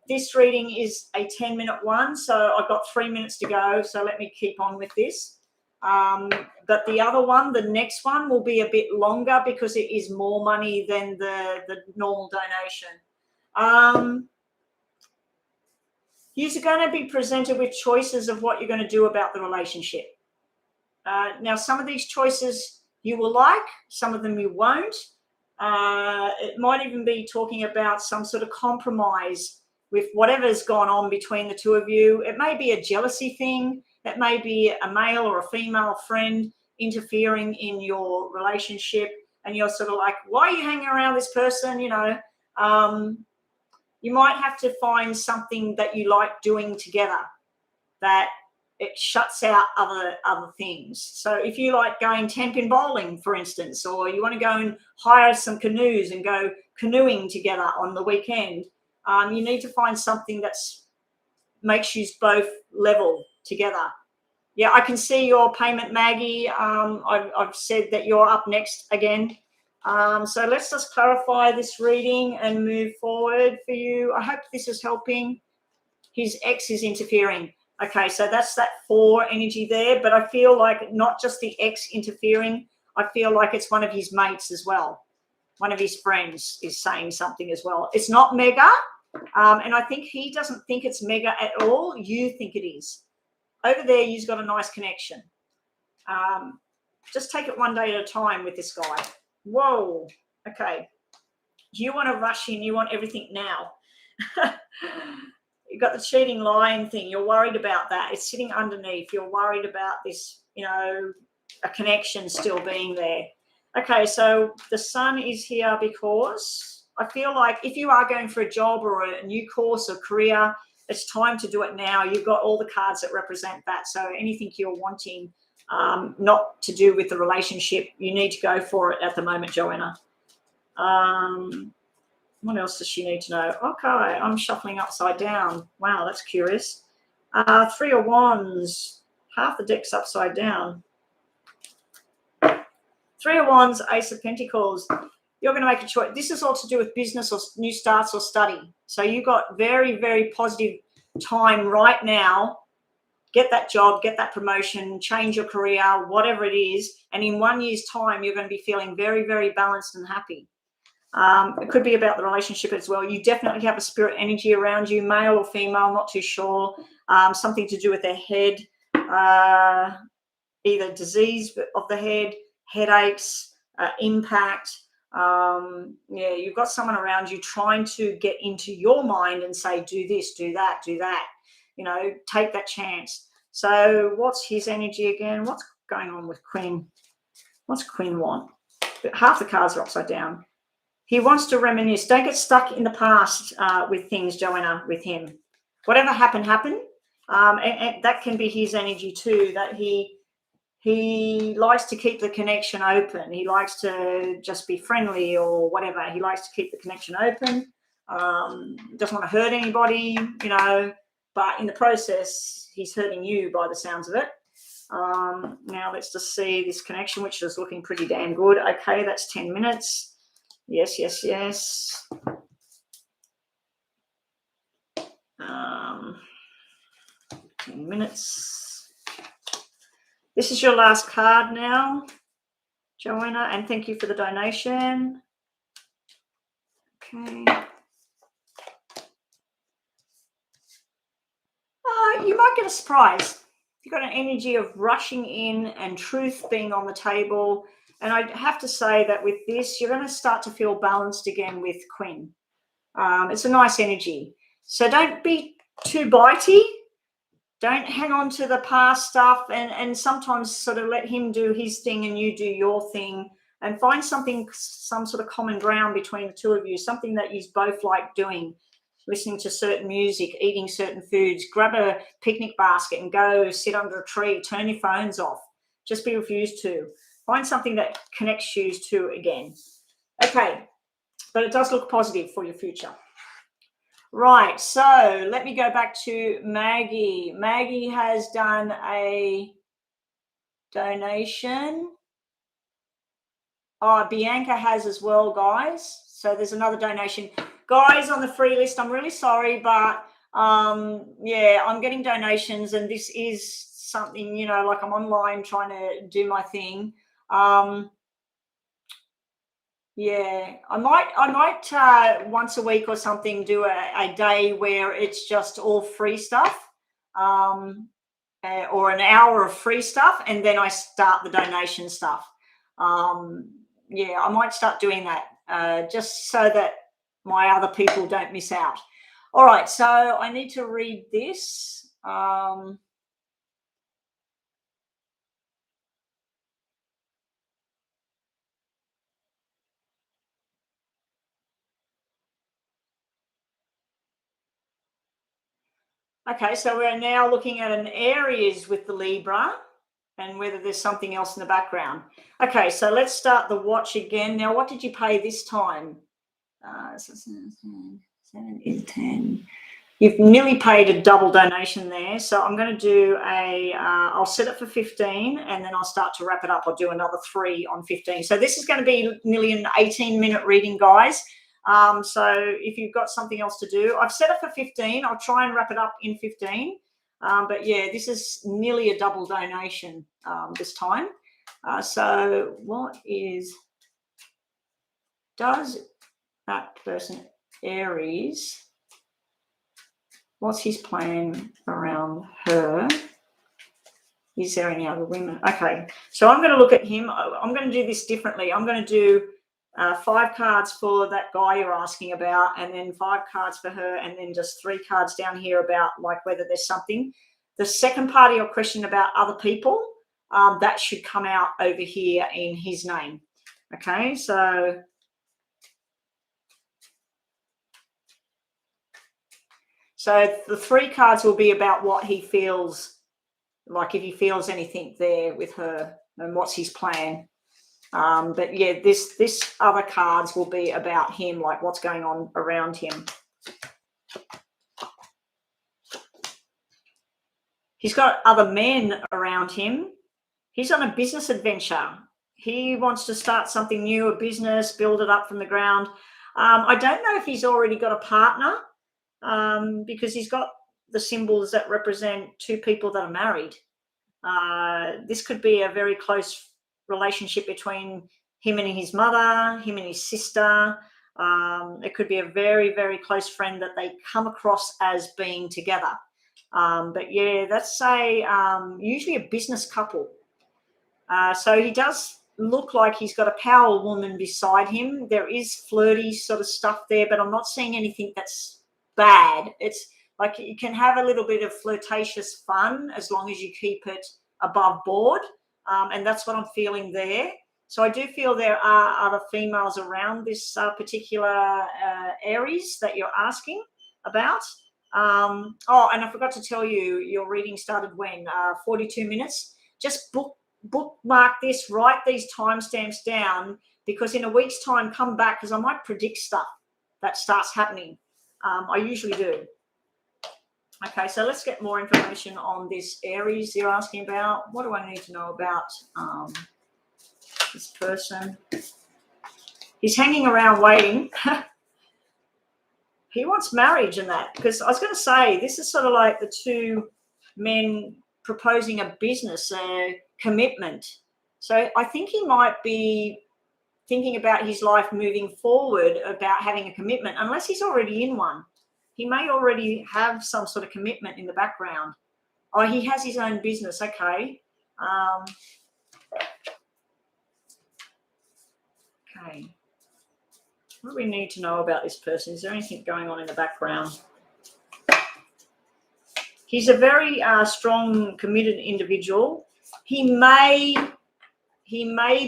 This reading is a 10-minute one, so I've got 3 minutes to go, so let me keep on with this. But the other one, the next one, will be a bit longer because it is more money than the normal donation. You're going to be presented with choices of what you're going to do about the relationship. Now, some of these choices you will like, some of them you won't. It might even be talking about some sort of compromise with whatever's gone on between the two of you. It may be a jealousy thing. It may be a male or a female friend interfering in your relationship, and you're sort of like, why are you hanging around this person? You know, you might have to find something that you like doing together that it shuts out other things. So if you like going 10-pin bowling, for instance, or you want to go and hire some canoes and go canoeing together on the weekend, you need to find something that makes you both level together. Yeah, I can see your payment, Maggie. I've said that you're up next again. So let's just clarify this reading and move forward for you. I hope this is helping. His ex is interfering. Okay, so that's that 4 energy there, but I feel like not just the ex interfering, I feel like it's one of his mates as well. One of his friends is saying something as well. It's not mega, and I think he doesn't think it's mega at all. You think it is. Over there, you've got a nice connection. Just take it one day at a time with this guy. Whoa. Okay. You want to rush in. You want everything now. You've got the cheating, lying thing. You're worried about that. It's sitting underneath. You're worried about this, you know, a connection still being there. Okay, so the sun is here because I feel like if you are going for a job or a new course or career, it's time to do it now. You've got all the cards that represent that. So anything you're wanting not to do with the relationship, you need to go for it at the moment, Joanna. What else does she need to know? Okay, I'm shuffling upside down. Wow, that's curious. 3 of Wands. Half the deck's upside down. 3 of Wands, Ace of Pentacles. You're going to make a choice. This is all to do with business or new starts or study. So you got very, very positive time right now. Get that job, get that promotion, change your career, whatever it is. And in 1 year's time, you're going to be feeling very, very balanced and happy. It could be about the relationship as well. You definitely have a spirit energy around you, male or female, not too sure. Something to do with their head, either disease of the head, headaches, impact. Yeah, you've got someone around you trying to get into your mind and say, do this, do that, do that. You know, take that chance. So what's his energy again? What's going on with Queen? What's Queen want? Half the cards are upside down. He wants to reminisce. Don't get stuck in the past with things, Joanna, with him. Whatever happened, happened. And that can be his energy too, that he likes to keep the connection open. He likes to just be friendly or whatever. He likes to keep the connection open. Doesn't want to hurt anybody, you know, but in the process, he's hurting you by the sounds of it. Now let's just see this connection, which is looking pretty damn good. Okay, that's 10 minutes. Yes, yes, yes. 10 minutes. This is your last card now, Joanna, and thank you for the donation. Okay. You might get a surprise. You've got an energy of rushing in and truth being on the table. And I have to say that with this, you're going to start to feel balanced again with Queen. It's a nice energy. So don't be too bitey. Don't hang on to the past stuff and sometimes sort of let him do his thing and you do your thing and find something, some sort of common ground between the two of you, something that you both like doing, listening to certain music, eating certain foods. Grab a picnic basket and go sit under a tree, turn your phones off. Just be refused to. Find something that connects you two again. Okay, but it does look positive for your future. Right, so let me go back to Maggie. Maggie has done a donation. Oh, Bianca has as well, guys. So there's another donation. Guys on the free list, I'm really sorry, but yeah, I'm getting donations, and this is something, you know, like I'm online trying to do my thing. Yeah, I might once a week or something do a day where it's just all free stuff, or an hour of free stuff, and then I start the donation stuff. Um, yeah, I might start doing that, just so that my other people don't miss out. All right, so I need to read this. Okay, so we're now looking at an Aries with the Libra and whether there's something else in the background. Okay, so let's start the watch again. Now, what did you pay this time? 7 is 10. You've nearly paid a double donation there. So I'm going to do I'll set it for 15 and then I'll start to wrap it up. I'll do another 3 on 15. So this is going to be nearly an 18-minute reading, guys. So if you've got something else to do, I've set it for 15. I'll try and wrap it up in 15. But yeah, this is nearly a double donation this time. So what does that person, Aries, what's his plan around her? Is there any other women? Okay, so I'm going to look at him. I'm going to do this differently. I'm going to do 5 cards for that guy you're asking about, and then 5 cards for her, and then just 3 cards down here about like whether there's something. The second part of your question about other people, that should come out over here in his name. Okay, so the 3 cards will be about what he feels like, if he feels anything there with her and what's his plan. But yeah, this other cards will be about him, like what's going on around him. He's got other men around him. He's on a business adventure. He wants to start something new, a business, build it up from the ground. I don't know if he's already got a partner, because he's got the symbols that represent 2 people that are married. This could be a very close relationship between him and his mother, him and his sister. It could be a very, very close friend that they come across as being together. But yeah, that's usually a business couple. So he does look like he's got a power woman beside him. There is flirty sort of stuff there, but I'm not seeing anything that's bad. It's like you can have a little bit of flirtatious fun as long as you keep it above board. And that's what I'm feeling there. So I do feel there are other females around this particular Aries that you're asking about. Oh, and I forgot to tell you, your reading started when? 42 minutes. Just bookmark this, write these timestamps down, because in a week's time, come back, because I might predict stuff that starts happening. I usually do. Okay, so let's get more information on this Aries you're asking about. What do I need to know about this person? He's hanging around waiting. He wants marriage and that, because I was going to say, this is sort of like the 2 men proposing a business, a commitment. So I think he might be thinking about his life moving forward, about having a commitment, unless he's already in one. He may already have some sort of commitment in the background. Oh, he has his own business. Okay. Okay. What do we need to know about this person? Is there anything going on in the background? He's a very strong, committed individual. He may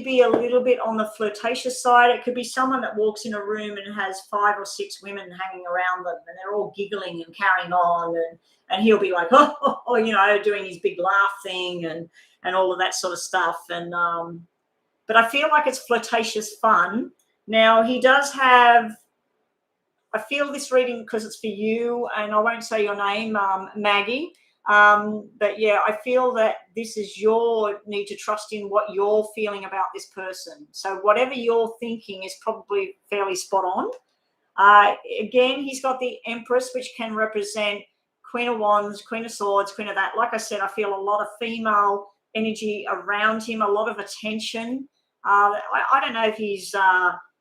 be a little bit on the flirtatious side. It could be someone that walks in a room and has 5 or 6 women hanging around them, and they're all giggling and carrying on, and he'll be like, oh, you know, doing his big laugh thing and all of that sort of stuff. And but I feel like it's flirtatious fun. Now, he does have I feel this reading because it's for you, and I won't say your name, Maggie. But yeah, I feel that this is your need to trust in what you're feeling about this person. So whatever you're thinking is probably fairly spot on. Again, he's got the Empress, which can represent Queen of Wands, Queen of Swords, Queen of that. Like I said, I feel a lot of female energy around him, a lot of attention. I don't know if he's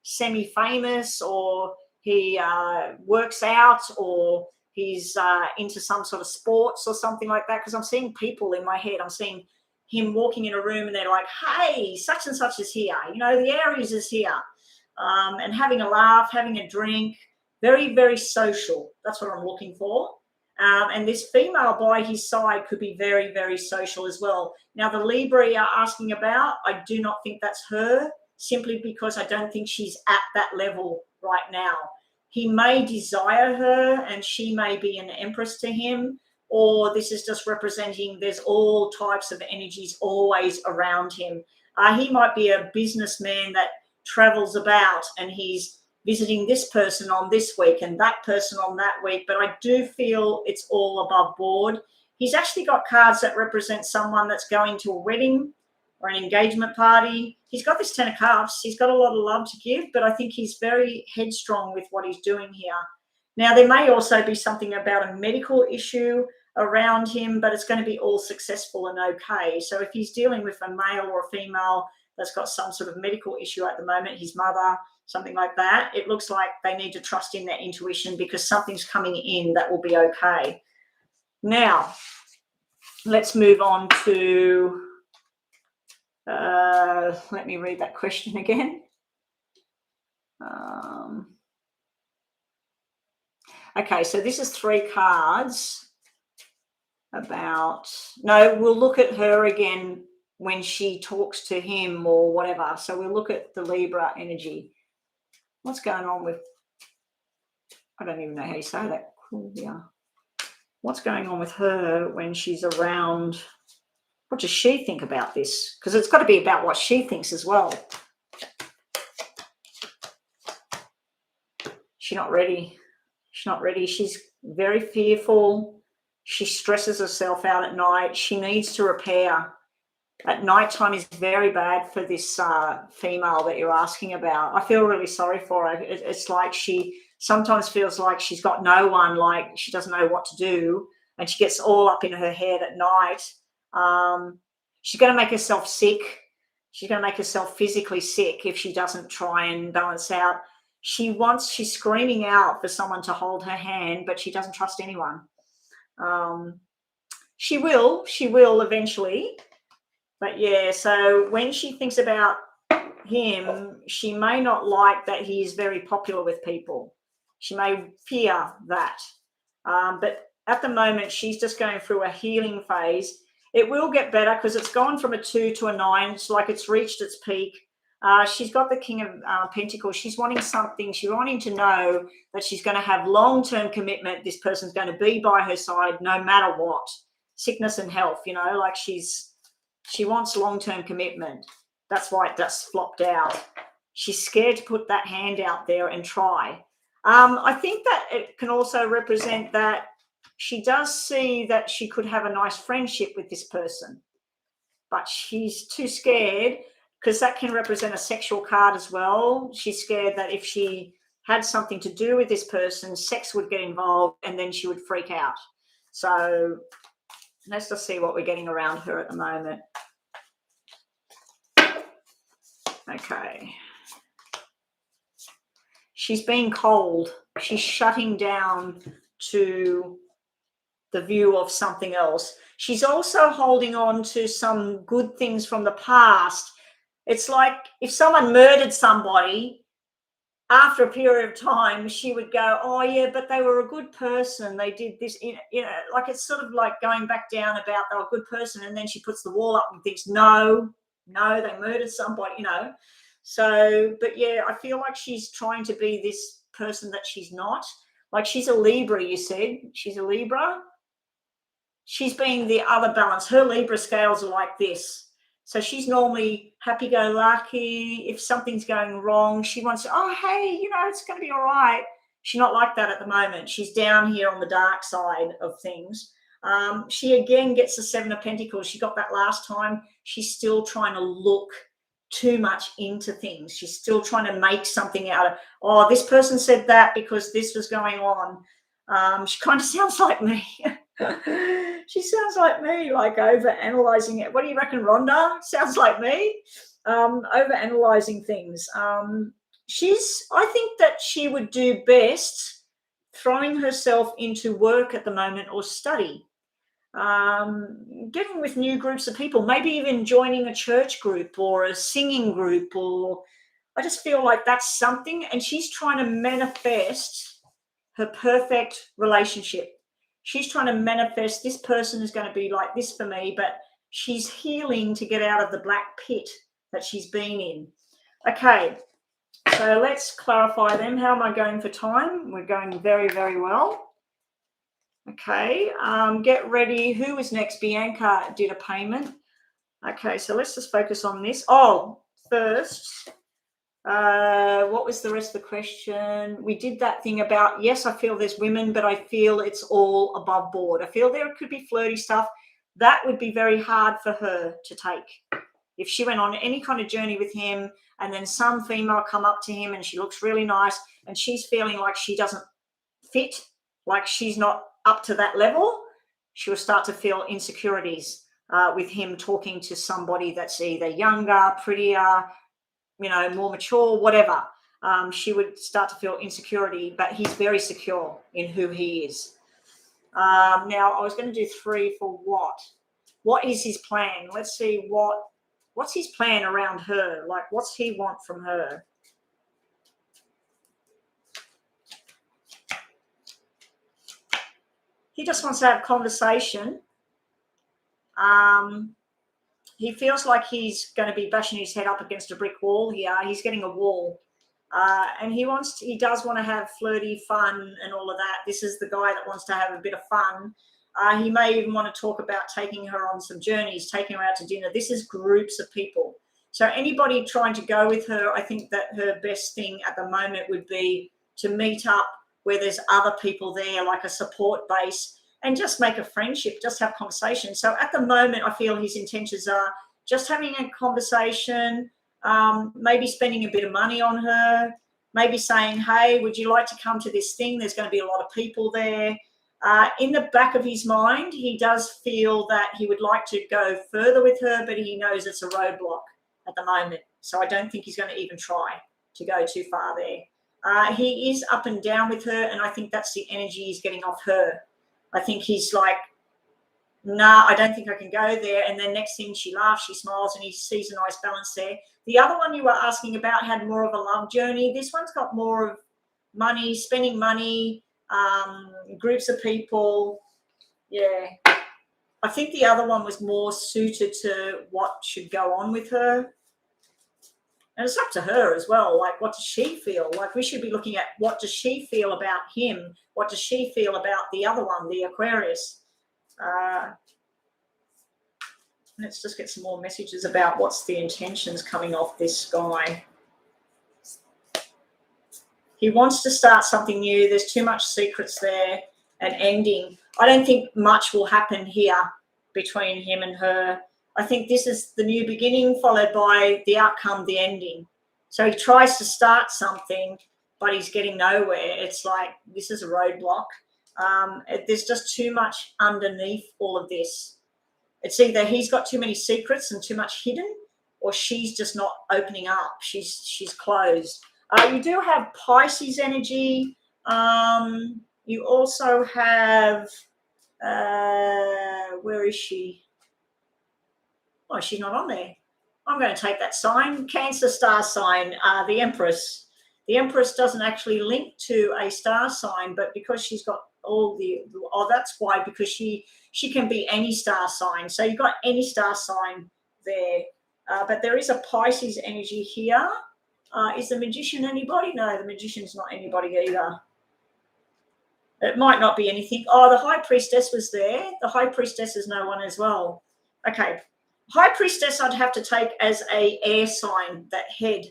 semi-famous, or he works out, or he's into some sort of sports or something like that, because I'm seeing people in my head. I'm seeing him walking in a room and they're like, hey, such and such is here. You know, the Aries is here. And having a laugh, having a drink, very, very social. That's what I'm looking for. And this female by his side could be very, very social as well. Now, the Libra you're asking about, I do not think that's her, simply because I don't think she's at that level right now. He may desire her and she may be an Empress to him, or this is just representing there's all types of energies always around him. He might be a businessman that travels about and he's visiting this person on this week and that person on that week, but I do feel it's all above board. He's actually got cards that represent someone that's going to a wedding or an engagement party. He's got this 10 of Cups. He's got a lot of love to give, but I think he's very headstrong with what he's doing here. Now, there may also be something about a medical issue around him, but it's going to be all successful and okay. So if he's dealing with a male or a female that's got some sort of medical issue at the moment, his mother, something like that, it looks like they need to trust in their intuition, because something's coming in that will be okay. Now, let's move on to, let me read that question again. Okay, so this is 3 cards about, no, we'll look at her again when she talks to him or whatever. So we'll look at the Libra energy. What's going on with, I don't even know how you say that. Cool, yeah. What's going on with her when she's around? What does she think about this? Because it's got to be about what she thinks as well. She's not ready. She's not ready. She's very fearful. She stresses herself out at night. She needs to repair. At nighttime is very bad for this female that you're asking about. I feel really sorry for her. It's like she sometimes feels like she's got no one, like she doesn't know what to do, and she gets all up in her head at night. She's going to make herself sick. She's going to make herself physically sick if she doesn't try and balance out. She's screaming out for someone to hold her hand, but she doesn't trust anyone. She will eventually. But yeah, so when she thinks about him, she may not like that he is very popular with people. She may fear that. But at the moment, she's just going through a healing phase. It will get better because it's gone from a 2 to a 9. It's like it's reached its peak. She's got the King of Pentacles. She's wanting something. She's wanting to know that she's going to have long-term commitment. This person's going to be by her side no matter what. Sickness and health, you know, like she wants long-term commitment. That's why it just flopped out. She's scared to put that hand out there and try. I think that it can also represent that she does see that she could have a nice friendship with this person, but she's too scared, because that can represent a sexual card as well. She's scared that if she had something to do with this person, sex would get involved and then she would freak out. So let's just see what we're getting around her at the moment. Okay. She's being cold. She's shutting down to the view of something else. She's also holding on to some good things from the past. It's like if someone murdered somebody, after a period of time, she would go, oh, yeah, but they were a good person. They did this, you know, like it's sort of like going back down about they were a good person. And then she puts the wall up and thinks, no, they murdered somebody, you know. So, but yeah, I feel like she's trying to be this person that she's not. Like she's a Libra, you said. She's a Libra. She's being the other balance. Her Libra scales are like this. So she's normally happy-go-lucky. If something's going wrong, she wants to, oh, hey, you know, it's going to be all right. She's not like that at the moment. She's down here on the dark side of things. She again gets the Seven of Pentacles. She got that last time. She's still trying to look too much into things. She's still trying to make something out of, oh, this person said that because this was going on. She kind of sounds like me. She sounds like me, like over analyzing it. What do you reckon, Rhonda? Sounds like me. Over analyzing things. I think that she would do best throwing herself into work at the moment or study. Getting with new groups of people, maybe even joining a church group or a singing group, or I just feel like that's something. And she's trying to manifest her perfect relationship. She's trying to manifest this person is going to be like this for me, but she's healing to get out of the black pit that she's been in. Okay, so let's clarify them. How am I going for time? We're going very, very well. Okay, get ready. Who was next? Bianca did a payment. Okay, so let's just focus on this. Oh, first, what was the rest of the question? We did that thing about, yes, I feel there's women, but I feel it's all above board. I feel there could be flirty stuff. That would be very hard for her to take. If she went on any kind of journey with him and then some female come up to him and she looks really nice and she's feeling like she doesn't fit, like she's not up to that level, she will start to feel insecurities with him talking to somebody that's either younger, prettier, more mature, whatever. She would start to feel insecurity, but he's very secure in who he is. Now, I was going to do 3 for what? What is his plan? Let's see what's his plan around her? Like, what's he want from her? He just wants to have conversation. He feels like he's going to be bashing his head up against a brick wall here. He's getting a wall. And he does want to have flirty fun and all of that. This is the guy that wants to have a bit of fun. He may even want to talk about taking her on some journeys, taking her out to dinner. This is groups of people. So anybody trying to go with her, I think that her best thing at the moment would be to meet up where there's other people there, like a support base, and just make a friendship, just have conversation. So at the moment, I feel his intentions are just having a conversation, maybe spending a bit of money on her, maybe saying, hey, would you like to come to this thing? There's going to be a lot of people there. In the back of his mind, he does feel that he would like to go further with her, but he knows it's a roadblock at the moment. So I don't think he's going to even try to go too far there. He is up and down with her, and I think that's the energy he's getting off her. I think he's like, nah, I don't think I can go there. And then next thing, she laughs, she smiles, and he sees a nice balance there. The other one you were asking about had more of a love journey. This one's got more of money, spending money, groups of people. Yeah. I think the other one was more suited to what should go on with her. And it's up to her as well. Like, what does she feel? Like, we should be looking at what does she feel about him? What does she feel about the other one, the Aquarius? Let's just get some more messages about what's the intentions coming off this guy. He wants to start something new. There's too much secrets there and ending. I don't think much will happen here between him and her. I think this is the new beginning followed by the outcome, the ending. So he tries to start something, but he's getting nowhere. It's like, this is a roadblock. There's just too much underneath all of this. It's either he's got too many secrets and too much hidden, or she's just not opening up. She's closed. You do have Pisces energy. You also have, where is she? Oh, she's not on there. I'm going to take that sign. Cancer star sign, the Empress. The Empress doesn't actually link to a star sign, but because she's got all the, that's why, because she can be any star sign. So you've got any star sign there. But there is a Pisces energy here. Is the Magician anybody? No, the Magician's not anybody either. It might not be anything. Oh, the High Priestess was there. The High Priestess is no one as well. Okay. High Priestess I'd have to take as a air sign, that head,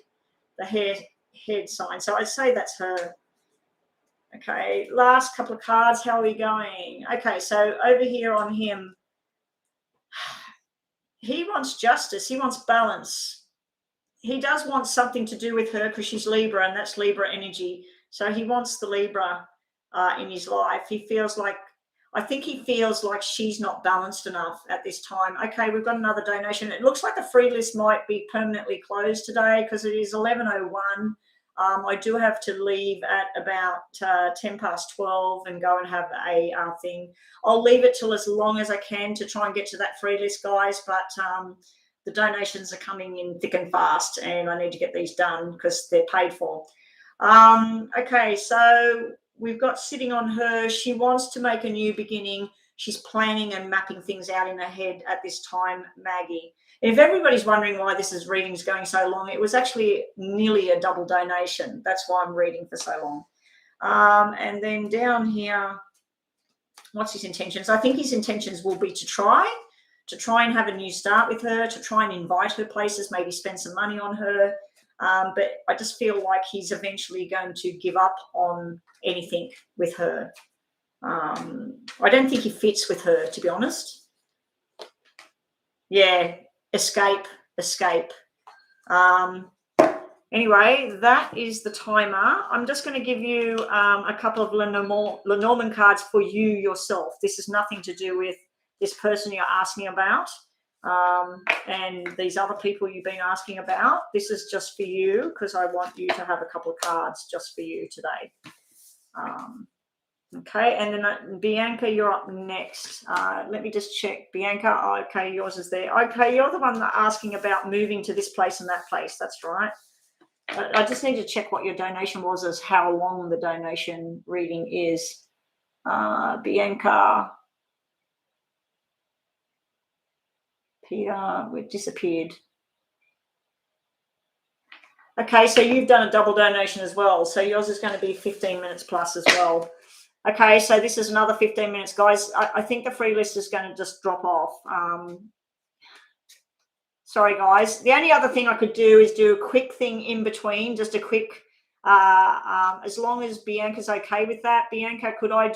the head sign. So I'd say that's her. Okay, last couple of cards. How are we going? Okay, so over here on him, he wants justice. He wants balance. He does want something to do with her because she's Libra, and that's Libra energy. So he wants the Libra in his life. I think he feels like she's not balanced enough at this time. Okay, we've got another donation. It looks like the free list might be permanently closed today because it is 11:01. I do have to leave at about 10 past 12 and go and have a thing. I'll leave it till as long as I can to try and get to that free list, guys, but the donations are coming in thick and fast, and I need to get these done because they're paid for. Okay, so we've got sitting on her, she wants to make a new beginning. She's planning and mapping things out in her head at this time, Maggie. If everybody's wondering why this reading's going so long, it was actually nearly a double donation. That's why I'm reading for so long. And then down here, what's his intentions? I think his intentions will be to try and have a new start with her, to try and invite her places, maybe spend some money on her. But I just feel like he's eventually going to give up on anything with her. I don't think he fits with her, to be honest. Yeah, escape. Anyway, that is the timer. I'm just going to give you a couple of Lenormand cards for you yourself. This is nothing to do with this person you're asking about and these other people you've been asking about. This is just for you because I want you to have a couple of cards just for you today. Okay, and then Bianca, you're up next. Let me just check. Bianca, oh, okay, yours is there. Okay, you're the one that asking about moving to this place and that place. That's right. I just need to check what your donation was as how long the donation reading is. Bianca. Peter, we've disappeared. Okay, so you've done a double donation as well. So yours is going to be 15 minutes plus as well. Okay, so this is another 15 minutes. Guys, I think the free list is going to just drop off. Sorry, guys. The only other thing I could do is do a quick thing in between, just a quick, as long as Bianca's okay with that. Bianca, could I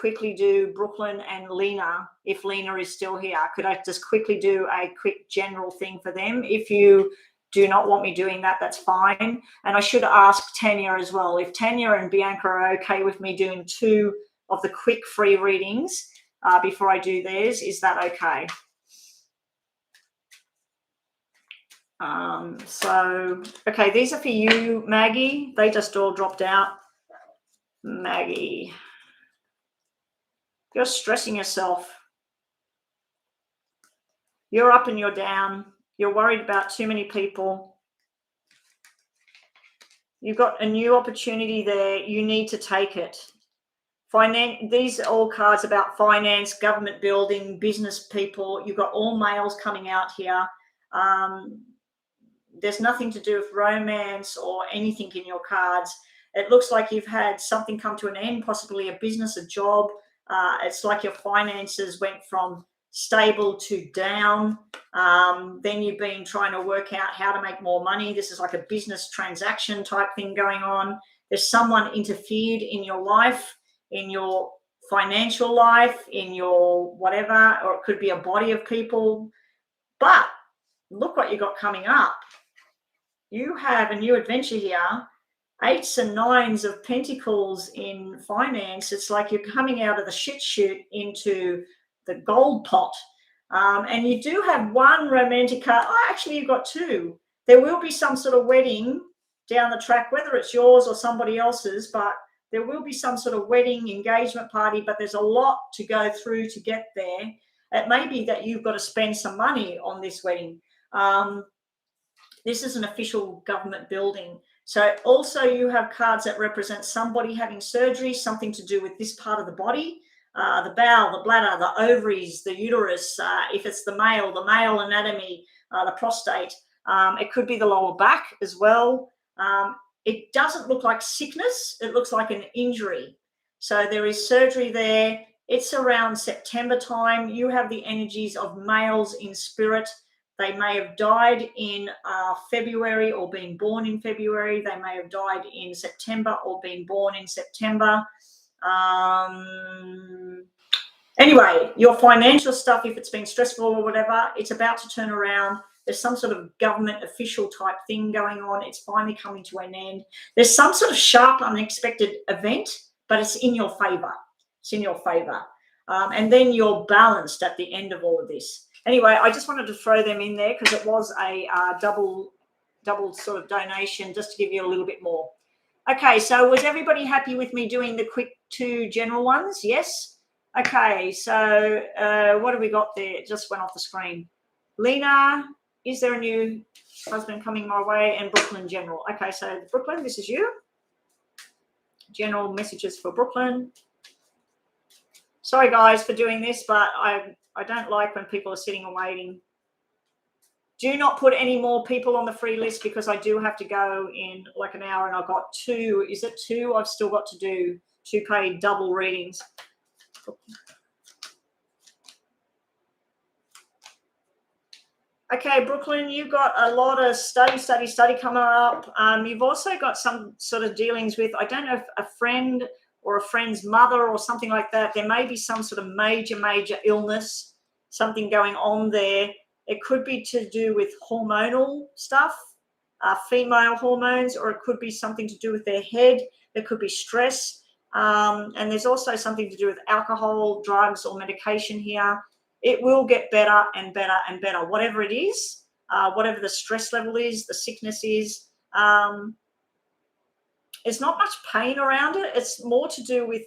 quickly do Brooklyn and Lena, if Lena is still here? Could I just quickly do a quick general thing for them? If you do not want me doing that, that's fine. And I should ask Tanya as well. If Tanya and Bianca are okay with me doing 2 of the quick free readings before I do theirs, is that okay? Okay, these are for you, Maggie. They just all dropped out. Maggie, you're stressing yourself. You're up and you're down. You're worried about too many people. You've got a new opportunity there. You need to take it. These are all cards about finance, government building, business people. You've got all males coming out here. There's nothing to do with romance or anything in your cards. It looks like you've had something come to an end, possibly a business, a job. It's like your finances went from stable to down. Then you've been trying to work out how to make more money. This is like a business transaction type thing going on. There's someone interfered in your life, in your financial life, in your whatever, or it could be a body of people. But look what you got coming up. You have a new adventure here. 8s and 9s of Pentacles in finance. It's like you're coming out of the shit chute into the gold pot. And you do have one romantic card. Oh, actually, you've got 2. There will be some sort of wedding down the track, whether it's yours or somebody else's, but there will be some sort of wedding, engagement party, but there's a lot to go through to get there. It may be that you've got to spend some money on this wedding. This is an official government building. So also you have cards that represent somebody having surgery, something to do with this part of the body, the bowel, the bladder, the ovaries, the uterus, if it's the male anatomy, the prostate. It could be the lower back as well. It doesn't look like sickness. It looks like an injury. So there is surgery there. It's around September time. You have the energies of males in spirit. They may have died in February or been born in February. They may have died in September or been born in September. Anyway, your financial stuff, if it's been stressful or whatever, it's about to turn around. There's some sort of government official type thing going on. It's finally coming to an end. There's some sort of sharp, unexpected event, but it's in your favor. It's in your favor. And then you're balanced at the end of all of this. Anyway, I just wanted to throw them in there because it was a double sort of donation just to give you a little bit more. Okay, so was everybody happy with me doing the quick 2 general ones? Yes? Okay, so what have we got there? It just went off the screen. Lena, is there a new husband coming my way? And Brooklyn General. Okay, so Brooklyn, this is you. General messages for Brooklyn. Sorry, guys, for doing this, but I don't like when people are sitting and waiting. Do not put any more people on the free list because I do have to go in like an hour and I've got 2. Is it 2? I've still got to do 2 paid double readings. Okay, Brooklyn, you've got a lot of study coming up. You've also got some sort of dealings with, I don't know if a friend or a friend's mother or something like that. There may be some sort of major illness, something going on there. It could be to do with hormonal stuff, female hormones, or it could be something to do with their head. There could be stress. And there's also something to do with alcohol, drugs, or medication here. It will get better and better and better, whatever it is, whatever the stress level is, the sickness is. There's not much pain around it. It's more to do with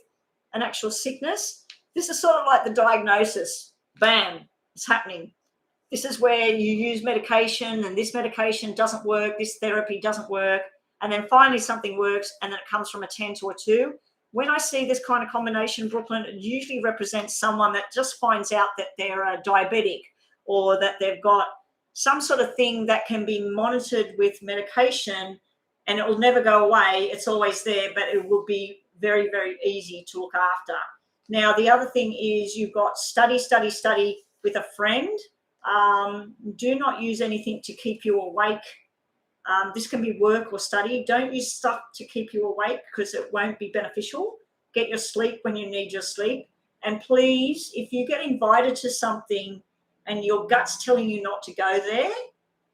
an actual sickness. This is sort of like the diagnosis. Bam, it's happening. This is where you use medication and this medication doesn't work, this therapy doesn't work, and then finally something works and then it comes from a 10 to a 2. When I see this kind of combination, Brooklyn, it usually represents someone that just finds out that they're diabetic or that they've got some sort of thing that can be monitored with medication and it will never go away. It's always there, but it will be very, very easy to look after. Now, the other thing is you've got study with a friend. Do not use anything to keep you awake. This can be work or study. Don't use stuff to keep you awake because it won't be beneficial. Get your sleep when you need your sleep. And please, if you get invited to something and your gut's telling you not to go there,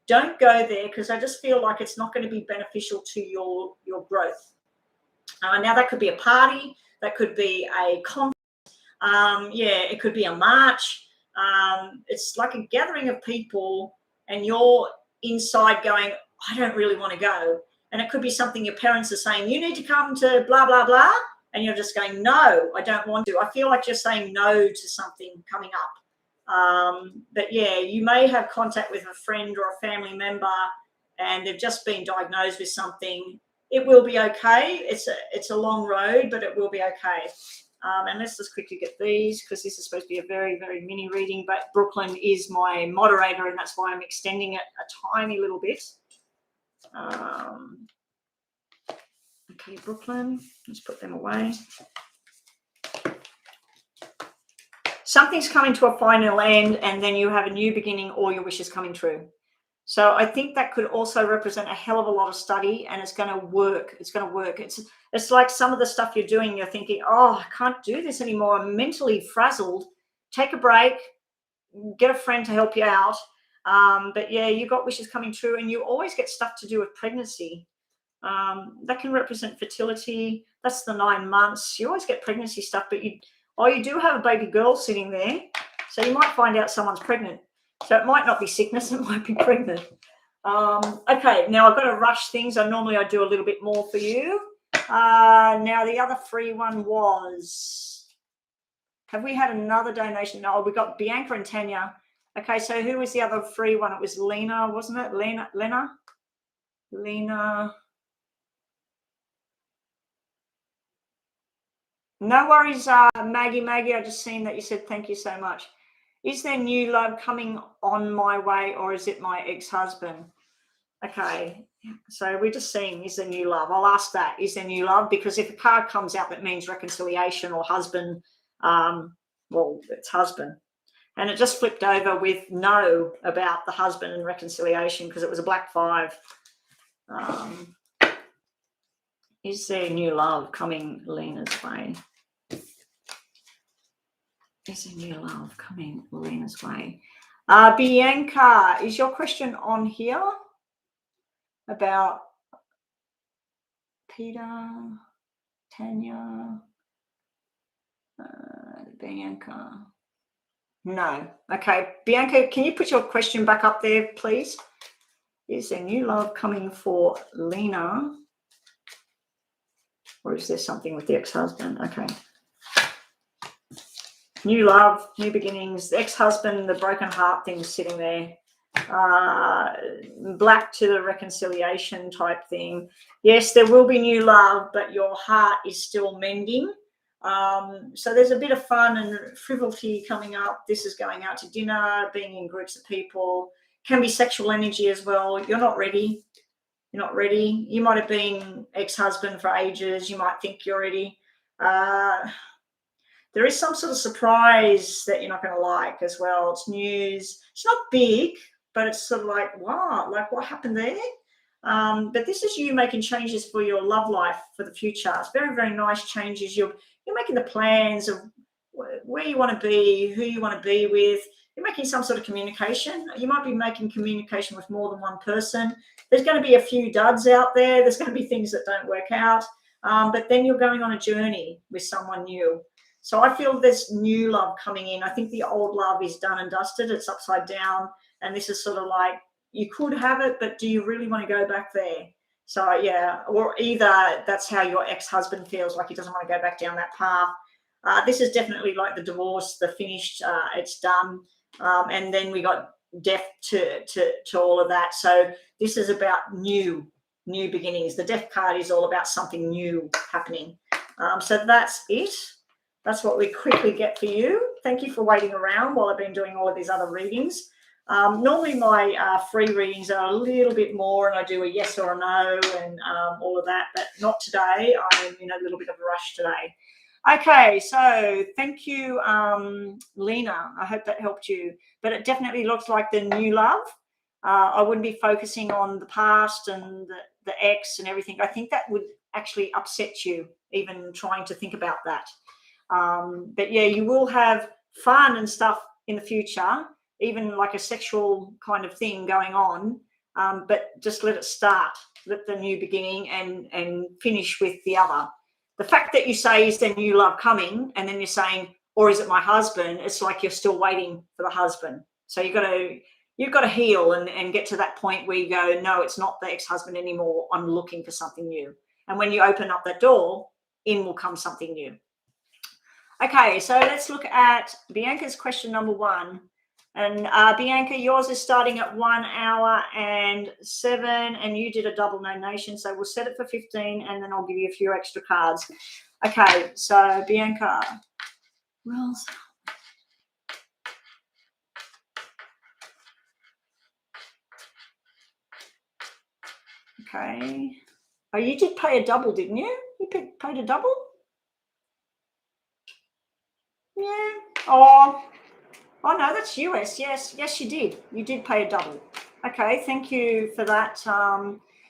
don't go there because I just feel like it's not going to be beneficial to your growth. Now, that could be a party. That could be a concert. It could be a march. It's like a gathering of people and you're inside going, I don't really want to go. And it could be something your parents are saying, you need to come to blah, blah, blah. And you're just going, no, I don't want to. I feel like you're saying no to something coming up. But yeah, you may have contact with a friend or a family member and they've just been diagnosed with something. It will be okay. It's a long road, but it will be okay. And let's just quickly get these because this is supposed to be a very, very mini reading, but Brooklyn is my moderator and that's why I'm extending it a tiny little bit. Okay, Brooklyn, let's put them away. Something's coming to a final end and then you have a new beginning or your wish is coming true. So I think that could also represent a hell of a lot of study and it's going to work. It's going to work. It's like some of the stuff you're doing, you're thinking, oh, I can't do this anymore. I'm mentally frazzled. Take a break, get a friend to help you out. But yeah, you got wishes coming true and you always get stuff to do with pregnancy. That can represent fertility. That's the 9 months. You always get pregnancy stuff, but you do have a baby girl sitting there. So you might find out someone's pregnant. So it might not be sickness, it might be pregnant. Okay, now I've got to rush things. Normally I do a little bit more for you. Now the other free one was, have we had another donation? No, we got Bianca and Tanya. Okay, so who was the other free one? It was Lena, wasn't it? Lena. No worries, Maggie. I just seen that you said thank you so much. Is there new love coming on my way or is it my ex-husband? Okay, so we're just seeing, is there new love? I'll ask that, is there new love? Because if a card comes out that means reconciliation or husband, well, it's husband. And it just flipped over with no about the husband and reconciliation because it was a black 5. Is there new love coming Lena's way? Is there new love coming Lena's way? Bianca, is your question on here about Peter, Tanya, Bianca? No. Okay. Bianca, can you put your question back up there, please? Is there new love coming for Lena? Or is there something with the ex-husband? Okay. New love, new beginnings, the ex-husband, the broken heart thing sitting there. Black to the reconciliation type thing. Yes, there will be new love, but your heart is still mending. So there's a bit of fun and frivolity coming up. This is going out to dinner, being in groups of people. Can be sexual energy as well. You're not ready. You're not ready. You might have been ex-husband for ages. You might think you're ready. There is some sort of surprise that you're not going to like as well. It's news. It's not big, but it's sort of like, wow, like what happened there? But this is you making changes for your love life for the future. It's very, very nice changes. You're making the plans of where you want to be, who you want to be with. You're making some sort of communication. You might be making communication with more than one person. There's going to be a few duds out there. There's going to be things that don't work out. But then you're going on a journey with someone new. So I feel there's new love coming in. I think the old love is done and dusted. It's upside down. And this is sort of like, you could have it, but do you really want to go back there? So, yeah, or either that's how your ex-husband feels, like he doesn't want to go back down that path. This is definitely like the divorce, the finished, it's done. And then we got death to all of that. So this is about new beginnings. The death card is all about something new happening. So that's it. That's what we quickly get for you. Thank you for waiting around while I've been doing all of these other readings. Normally my free readings are a little bit more and I do a yes or a no and all of that, but not today. I'm in a little bit of a rush today. Okay, so thank you, Lena. I hope that helped you. But it definitely looks like the new love. I wouldn't be focusing on the past and the ex and everything. I think that would actually upset you, even trying to think about that. But yeah, you will have fun and stuff in the future, even like a sexual kind of thing going on. But just let it start, let the new beginning and finish with the other. The fact that you say, is there new love coming? And then you're saying, or is it my husband? It's like you're still waiting for the husband. So you've got to heal and get to that point where you go, no, it's not the ex-husband anymore. I'm looking for something new. And when you open up that door, in will come something new. Okay, so let's look at Bianca's question number 1. And Bianca, yours is starting at 1 hour and 7, and you did a double donation. So we'll set it for 15, and then I'll give you a few extra cards. Okay, so Bianca, well, okay. Oh, you did pay a double, didn't you? You paid a double? Yeah. Oh no, that's US. Yes, you did. You did pay a double. Okay, thank you for that.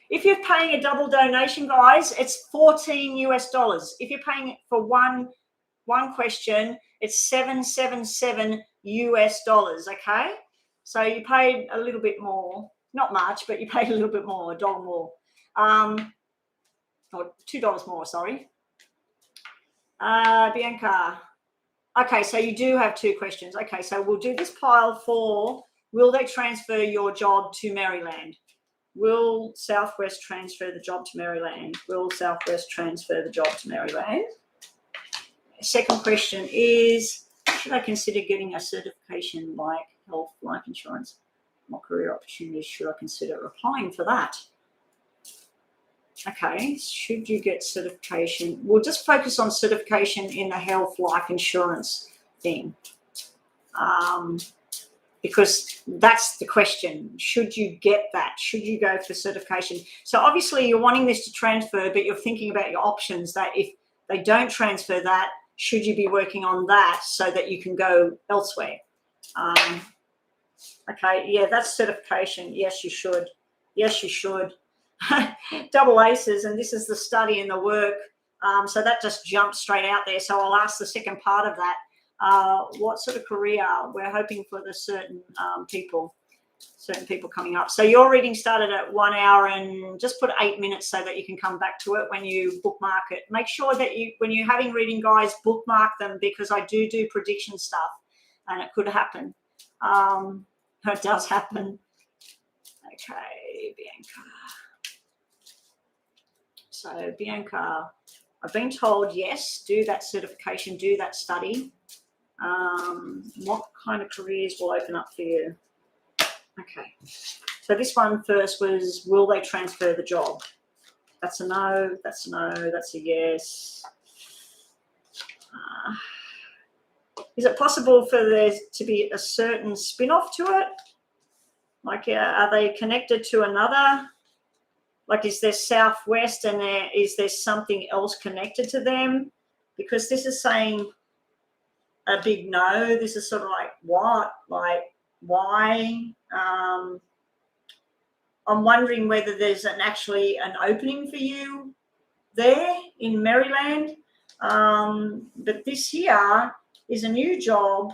If you're paying a double donation, guys, it's $14 US. If you're paying it for one question, it's $777 US. Okay, so you paid a little bit more, not much, but you paid a little bit more, $1 more, or $2 more. Sorry, Bianca. Okay, so you do have 2 questions. Okay, so we'll do this pile for, will they transfer your job to Maryland? Will Southwest transfer the job to Maryland? Will Southwest transfer the job to Maryland? Second question is, should I consider getting a certification like health, life insurance? What career opportunities should I consider applying for that? Okay, should you get certification? We'll just focus on certification in the health life insurance thing, because that's the question. Should you get that? Should you go for certification? So obviously you're wanting this to transfer, but you're thinking about your options, that if they don't transfer that, should you be working on that so that you can go elsewhere? Okay, yeah, that's certification. Yes, you should. Yes, you should. Double aces, and this is the study and the work. So that just jumped straight out there. So I'll ask the second part of that. What sort of career we're hoping for the certain people coming up. So your reading started at 1 hour, and just put 8 minutes so that you can come back to it when you bookmark it. Make sure that when you're having reading, guys, bookmark them, because I do prediction stuff, and it could happen. It does happen. Okay, Bianca. So Bianca, I've been told, yes, do that certification, do that study. What kind of careers will open up for you? Okay, so this one first was, will they transfer the job? That's a no, that's a no, that's a yes. Is it possible for there to be a certain spin-off to it? Like, are they connected to another? Like, is there Southwest and is there something else connected to them? Because this is saying a big no. This is sort of like, what? Like, why? I'm wondering whether there's actually an opening for you there in Maryland. But this here is a new job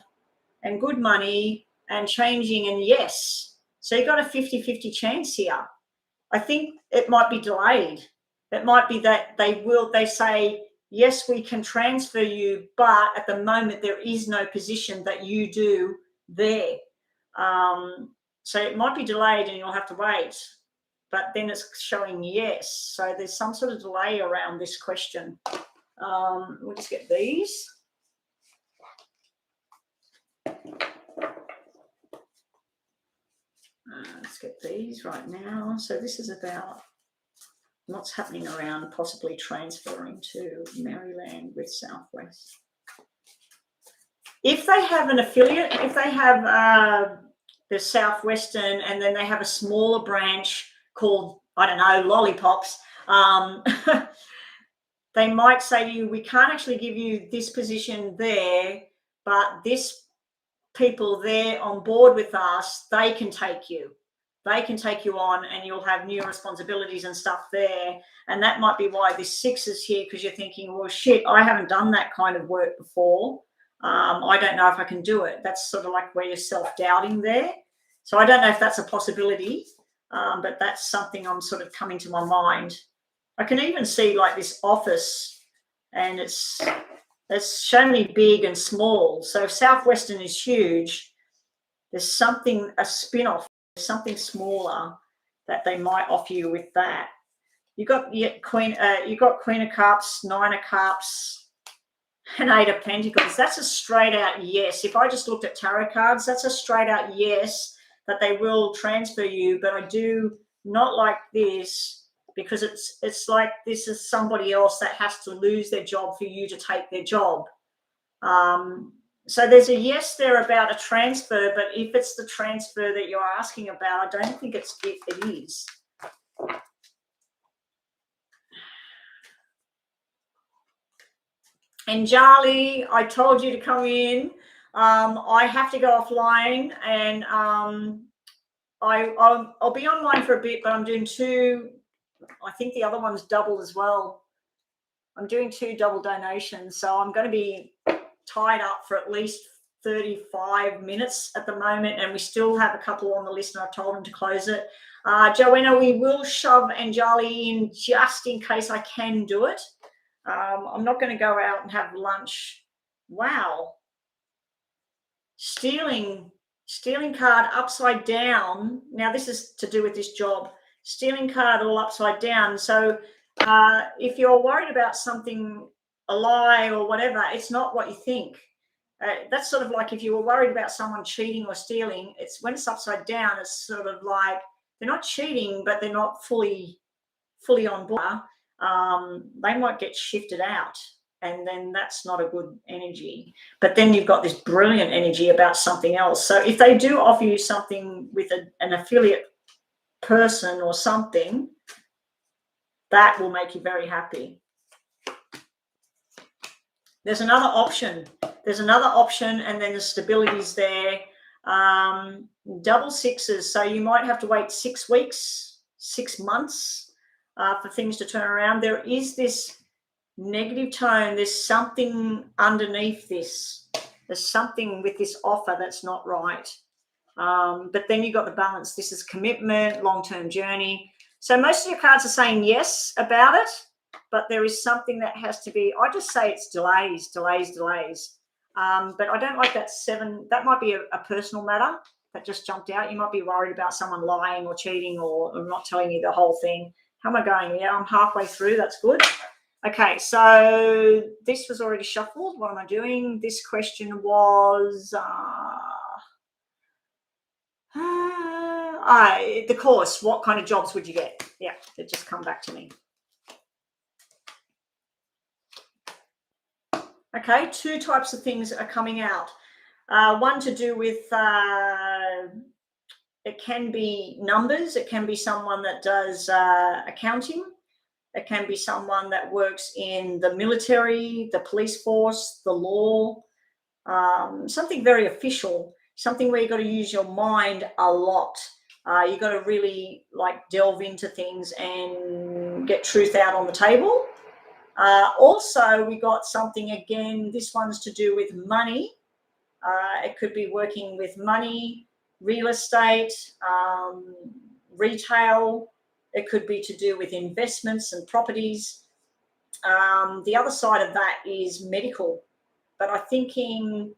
and good money and changing, and yes. So you've got a 50-50 chance here. I think it might be delayed. It might be that they say, yes, we can transfer you, but at the moment there is no position that you do there. So it might be delayed and you'll have to wait. But then it's showing yes. So there's some sort of delay around this question. We'll just get these. Let's get these right now. So this is about what's happening around possibly transferring to Maryland with Southwest. If they have an affiliate, if they have the Southwestern, and then they have a smaller branch called, I don't know, Lollipops, they might say to you, we can't actually give you this position there, but this people there on board with us, they can take you. They can take you on, and you'll have new responsibilities and stuff there. And that might be why this 6 is here, because you're thinking, well, shit, I haven't done that kind of work before. I don't know if I can do it. That's sort of like where you're self-doubting there. So I don't know if that's a possibility, but that's something I'm sort of coming to my mind. I can even see like this office, and it's shown me big and small. So if Southwestern is huge, there's something, a spin-off, something smaller that they might offer you with that. You got Queen of Cups, 9 of Cups, and 8 of Pentacles. That's a straight out yes. If I just looked at tarot cards, that's a straight out yes, that they will transfer you. But I do not like this, because it's like this is somebody else that has to lose their job for you to take their job. So there's a yes there about a transfer, but if it's the transfer that you're asking about, I don't think it is. And Charlie, I told you to come in. I have to go offline, and I'll be online for a bit, but I'm doing 2. I think the other one's double as well. I'm doing 2 double donations, so I'm going to be tied up for at least 35 minutes at the moment, and we still have a couple on the list, and I've told them to close it. Joanna, we will shove Anjali in just in case I can do it. I'm not going to go out and have lunch. Wow. Stealing card upside down. Now, this is to do with this job. Stealing card all upside down. So if you're worried about something, a lie or whatever, it's not what you think. That's sort of like if you were worried about someone cheating or stealing, it's when it's upside down, it's sort of like they're not cheating, but they're not fully on board. They might get shifted out, and then that's not a good energy. But then you've got this brilliant energy about something else. So if they do offer you something with an affiliate person or something, that will make you very happy. There's another option. And then the stability's there. Double sixes. So you might have to wait 6 weeks, 6 months for things to turn around. There is this negative tone. There's something underneath this. There's something with this offer that's not right. But then you've got the balance. This is commitment, long-term journey. So most of your cards are saying yes about it, but there is something that has to be, I just say it's delays. But I don't like that 7. That might be a personal matter that just jumped out. You might be worried about someone lying or cheating or not telling you the whole thing. How am I going? Yeah, I'm halfway through. That's good. Okay, so this was already shuffled. What am I doing? This question was the course. What kind of jobs would you get? Yeah, it just come back to me. Okay, 2 types of things are coming out. One to do with, it can be numbers. It can be someone that does accounting. It can be someone that works in the military, the police force, the law, something very official, something where you've got to use your mind a lot. You've got to really delve into things and get truth out on the table. Also, we got something again, this one's to do with money. It could be working with money, real estate, retail. It could be to do with investments and properties. The other side of that is medical. But I'm feeling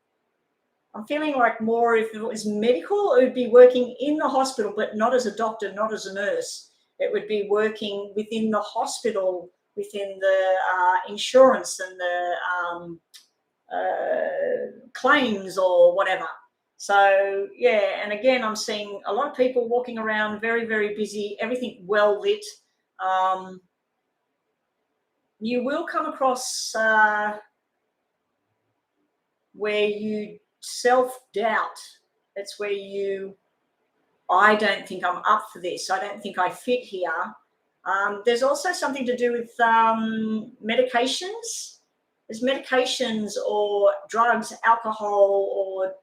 like more if it was medical, it would be working in the hospital, but not as a doctor, not as a nurse. It would be working within the hospital, within the insurance and the claims or whatever. So, yeah, and again, I'm seeing a lot of people walking around very, very busy, everything well lit. You will come across where you self-doubt. It's where I don't think I'm up for this. I don't think I fit here. There's also something to do with medications. There's medications or drugs, alcohol, or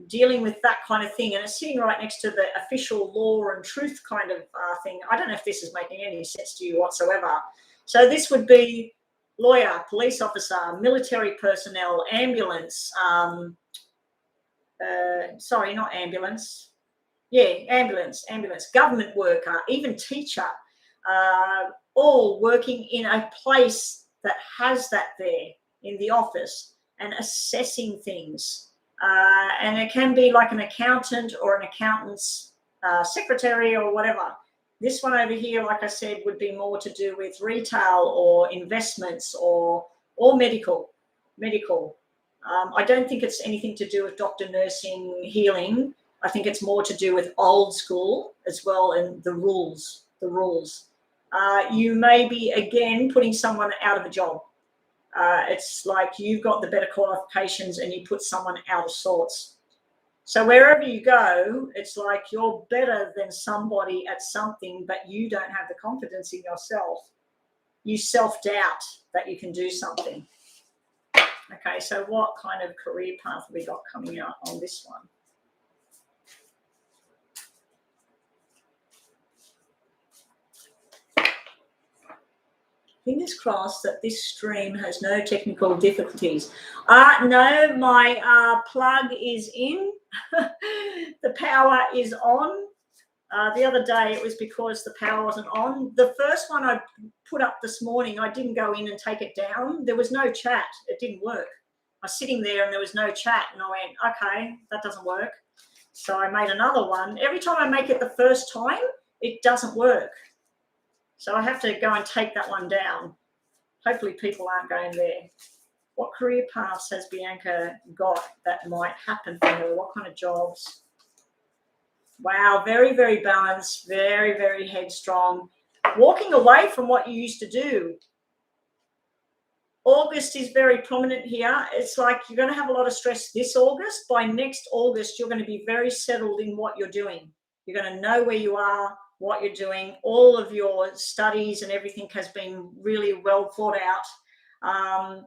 dealing with that kind of thing. And it's sitting right next to the official law and truth kind of thing. I don't know if this is making any sense to you whatsoever. So this would be lawyer, police officer, military personnel, ambulance. Sorry, not ambulance. Yeah, ambulance, government worker, even teacher, all working in a place that has that there in the office and assessing things. And it can be like an accountant or an accountant's secretary or whatever. This one over here, like I said, would be more to do with retail or investments or medical. I don't think it's anything to do with doctor, nursing, healing. I think it's more to do with old school as well and the rules. You may be, again, putting someone out of a job. It's like you've got the better qualifications and you put someone out of sorts. So wherever you go, it's like you're better than somebody at something, but you don't have the confidence in yourself. You self-doubt that you can do something. Okay, so what kind of career path have we got coming out on this one? Fingers crossed that this stream has no technical difficulties. No, my plug is in. The power is on. The other day it was because the power wasn't on. The first one I put up this morning, I didn't go in and take it down. There was no chat. It didn't work. I was sitting there and there was no chat, and I went, okay, that doesn't work. So I made another one. Every time I make it the first time, it doesn't work. So I have to go and take that one down. Hopefully people aren't going there. What career paths has Bianca got that might happen for her? What kind of jobs? Wow, very, very balanced, very, very headstrong. Walking away from what you used to do. August is very prominent here. It's like you're going to have a lot of stress this August. By next August, you're going to be very settled in what you're doing. You're going to know where you are, what you're doing. All of your studies and everything has been really well thought out.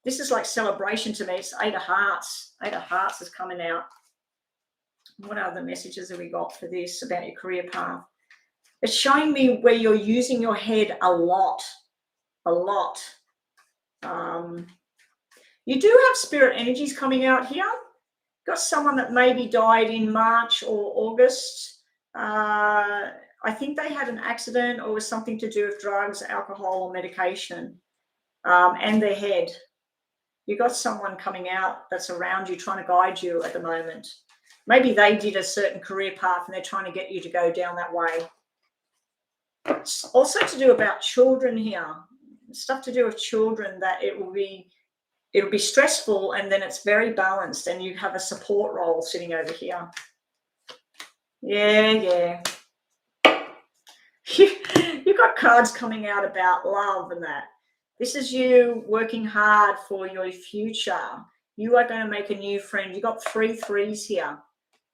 This is like celebration to me. It's 8 of Hearts. 8 of Hearts is coming out. What other messages have we got for this about your career path? It's showing me where you're using your head a lot. You do have spirit energies coming out here. Got someone that maybe died in March or August. I think they had an accident or was something to do with drugs, alcohol, or medication, and their head. You got someone coming out that's around you trying to guide you at the moment. Maybe they did a certain career path and they're trying to get you to go down that way. It's also to do about children here. Stuff to do with children, that it'll be stressful and then it's very balanced and you have a support role sitting over here. Yeah. You've got cards coming out about love and that. This is you working hard for your future. You are going to make a new friend. You got 3 threes here.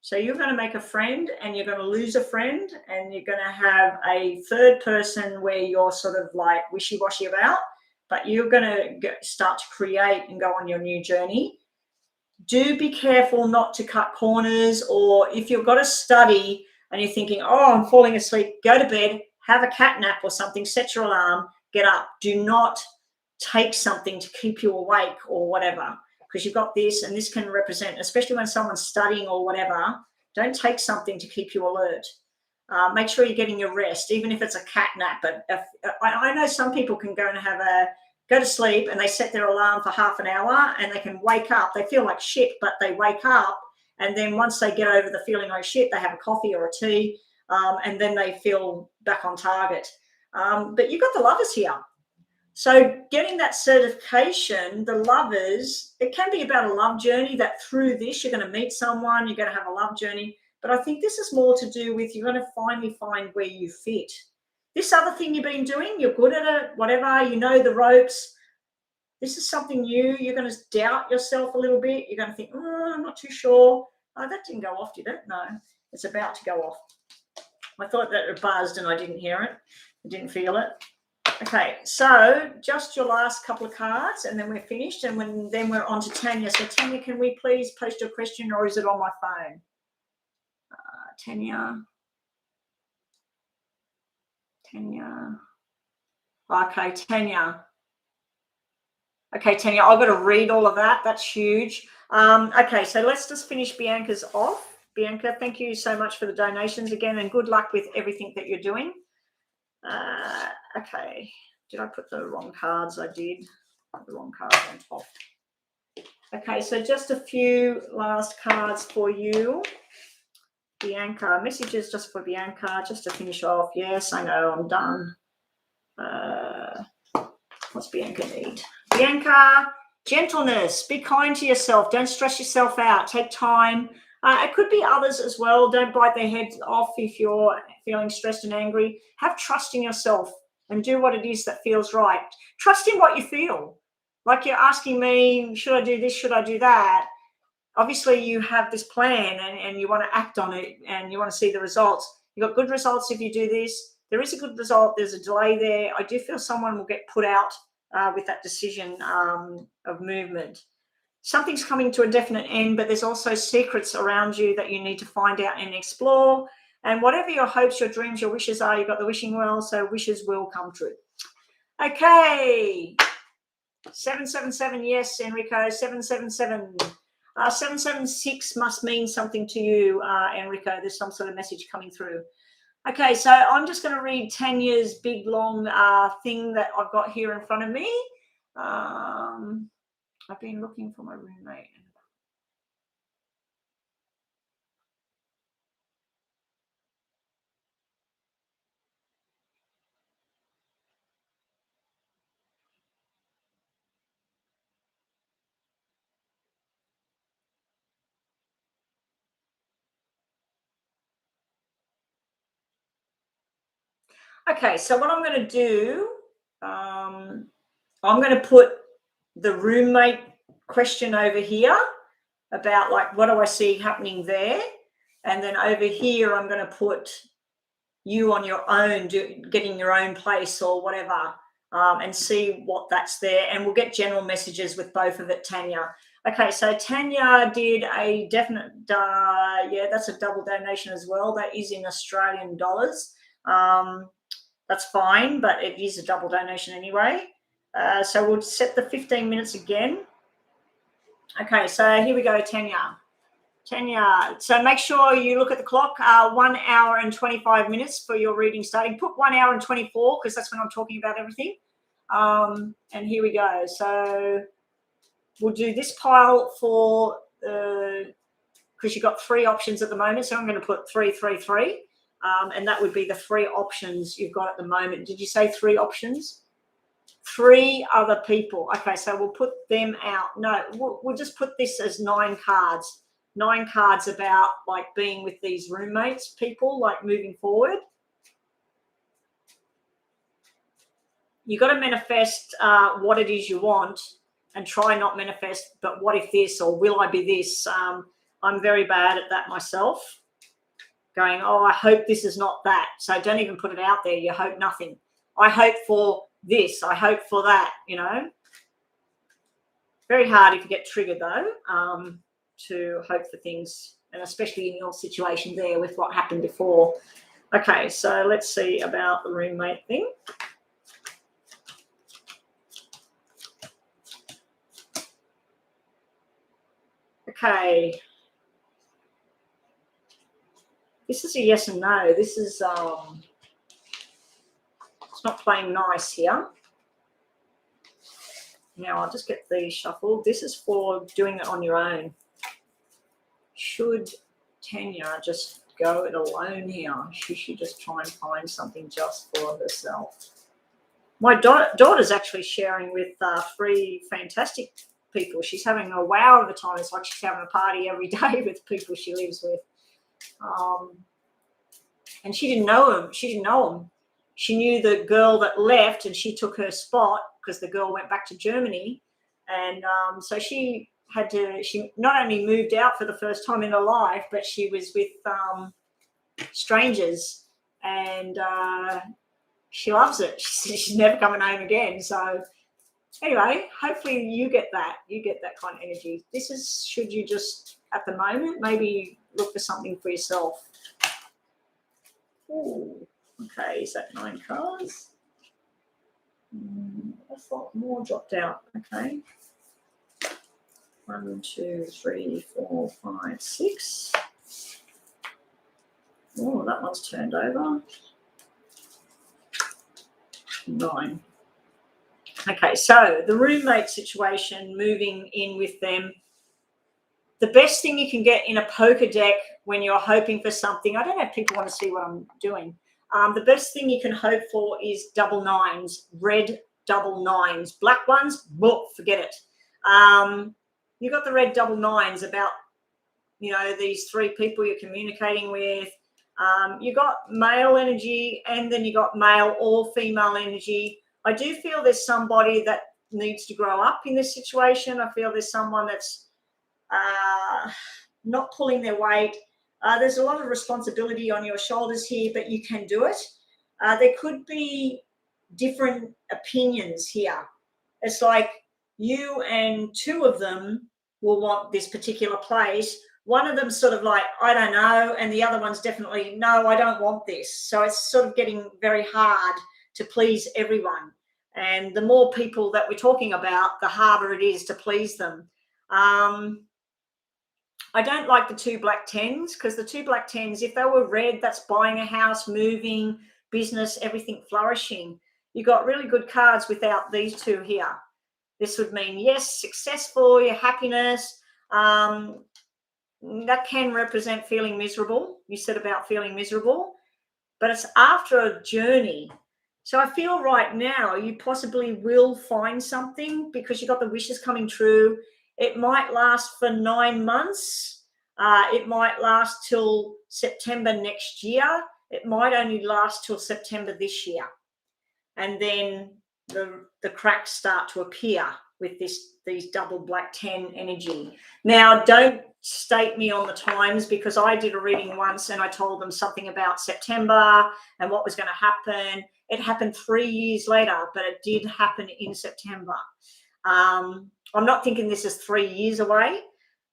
So you're going to make a friend and you're going to lose a friend and you're going to have a third person where you're sort of like wishy-washy about, but you're going to start to create and go on your new journey. Do be careful not to cut corners, or if you've got to study and you're thinking, oh, I'm falling asleep, go to bed, have a cat nap or something, set your alarm, get up. Do not take something to keep you awake or whatever, because you've got this, and this can represent, especially when someone's studying or whatever, don't take something to keep you alert. Make sure you're getting your rest, even if it's a cat nap. But I know some people can go to sleep and they set their alarm for half an hour and they can wake up. They feel like shit, but they wake up, and then once they get over the feeling like shit, they have a coffee or a tea, and then they feel back on target. But you've got the Lovers here. So getting that certification, the Lovers, it can be about a love journey, that through this you're going to meet someone, you're going to have a love journey. But I think this is more to do with you're going to finally find where you fit. This other thing you've been doing, you're good at it, whatever, you know the ropes. This is something new. You're going to doubt yourself a little bit. You're going to think, oh, I'm not too sure. Oh, that didn't go off, did it? No, it's about to go off. I thought that it buzzed and I didn't hear it. I didn't feel it. Okay, so just your last couple of cards and then we're finished, and then we're on to Tanya. So Tanya, can we please post your question, or is it on my phone? Tanya. Okay, Tanya. Okay, Tanya, I've got to read all of that. That's huge. Okay, so let's just finish Bianca's off. Bianca, thank you so much for the donations again, and good luck with everything that you're doing. Okay, did I put the wrong cards? I did. Put the wrong cards on top. Okay, so just a few last cards for you. Bianca, messages just for Bianca, just to finish off. Yes, I know, I'm done. What's Bianca need? Bianca, gentleness. Be kind to yourself. Don't stress yourself out. Take time. It could be others as well. Don't bite their heads off if you're feeling stressed and angry. Have trust in yourself and do what it is that feels right. Trust in what you feel. Like you're asking me, should I do this? Should I do that? Obviously, you have this plan and you want to act on it and you want to see the results. You've got good results if you do this. There is a good result. There's a delay there. I do feel someone will get put out with that decision of movement. Something's coming to a definite end, but there's also secrets around you that you need to find out and explore. And whatever your hopes, your dreams, your wishes are, you've got the wishing well, so wishes will come true. Okay. 777, yes, Enrico, 777. 776 must mean something to you, Enrico. There's some sort of message coming through. Okay, so I'm just going to read Tanya's big, long thing that I've got here in front of me. I've been looking for my roommate. Okay, so what I'm going to do, I'm going to put the roommate question over here about like what do I see happening there, and then over here I'm going to put you on your own, getting your own place or whatever, and see what that's there, and we'll get general messages with both of it, Tanya. Okay, so Tanya did a definite, yeah, that's a double donation as well. That is in Australian dollars. That's fine, but it is a double donation anyway. So we'll set the 15 minutes again. Okay, so here we go, Tanya. Tanya, so make sure you look at the clock, 1 hour and 25 minutes for your reading starting. Put 1 hour and 24 because that's when I'm talking about everything. And here we go. So we'll do this pile for, because you've got 3 options at the moment. So I'm going to put 3, 3, 3. And that would be the 3 options you've got at the moment. Did you say 3 options? 3 other people. Okay, so we'll put them out. No, we'll just put this as 9 cards. 9 cards about like being with these roommates, people, like moving forward. You got to manifest what it is you want and try not manifest, but what if this, or will I be this? I'm very bad at that myself. Going, oh, I hope this is not that. So don't even put it out there. You hope nothing. I hope for this. I hope for that, you know. Very hard if you get triggered, though, to hope for things, and especially in your situation there with what happened before. Okay, so let's see about the roommate thing. Okay. This is a yes and no. This is, it's not playing nice here. Now I'll just get these shuffled. This is for doing it on your own. Should Tanya just go it alone here? Should she just try and find something just for herself? My daughter's actually sharing with 3 fantastic people. She's having a wow of a time. It's like she's having a party every day with people she lives with. And she didn't know him. She didn't know him. She knew the girl that left, and she took her spot because the girl went back to Germany. And so she not only moved out for the first time in her life, but she was with strangers, and she loves it. She said she's never coming home again. So anyway, hopefully you get that. You get that kind of energy. This is, should you just, at the moment, maybe look for something for yourself. Ooh, okay, is that 9 cards? I thought more dropped out. Okay. 1, 2, 3, 4, 5, 6. Oh, that one's turned over. 9. Okay, so the roommate situation, moving in with them. The best thing you can get in a poker deck when you're hoping for something, I don't know if people want to see what I'm doing. The best thing you can hope for is double 9s, red double 9s. Black ones, well, forget it. You got the red double 9s about, you know, these 3 people you're communicating with. You got male energy, and then you got male or female energy. I do feel there's somebody that needs to grow up in this situation. I feel there's someone that's not pulling their weight. There's a lot of responsibility on your shoulders here, but you can do it. There could be different opinions here. It's like you and 2 of them will want this particular place. One of them's sort of like, I don't know, and the other one's definitely, no, I don't want this. So it's sort of getting very hard to please everyone. And the more people that we're talking about, the harder it is to please them. I don't like the 2 black 10s, because the 2 black 10s, if they were red, that's buying a house, moving, business, everything flourishing. You got really good cards without these 2 here. This would mean, yes, successful, your happiness. That can represent feeling miserable. You said about feeling miserable, but it's after a journey. So I feel right now you possibly will find something, because you got the wishes coming true. It might last for 9 months. It might last till September next year. It might only last till September this year. And then the cracks start to appear with these double black 10 energy. Now, don't state me on the times, because I did a reading once and I told them something about September and what was going to happen. It happened 3 years later, but it did happen in September. I'm not thinking this is 3 years away.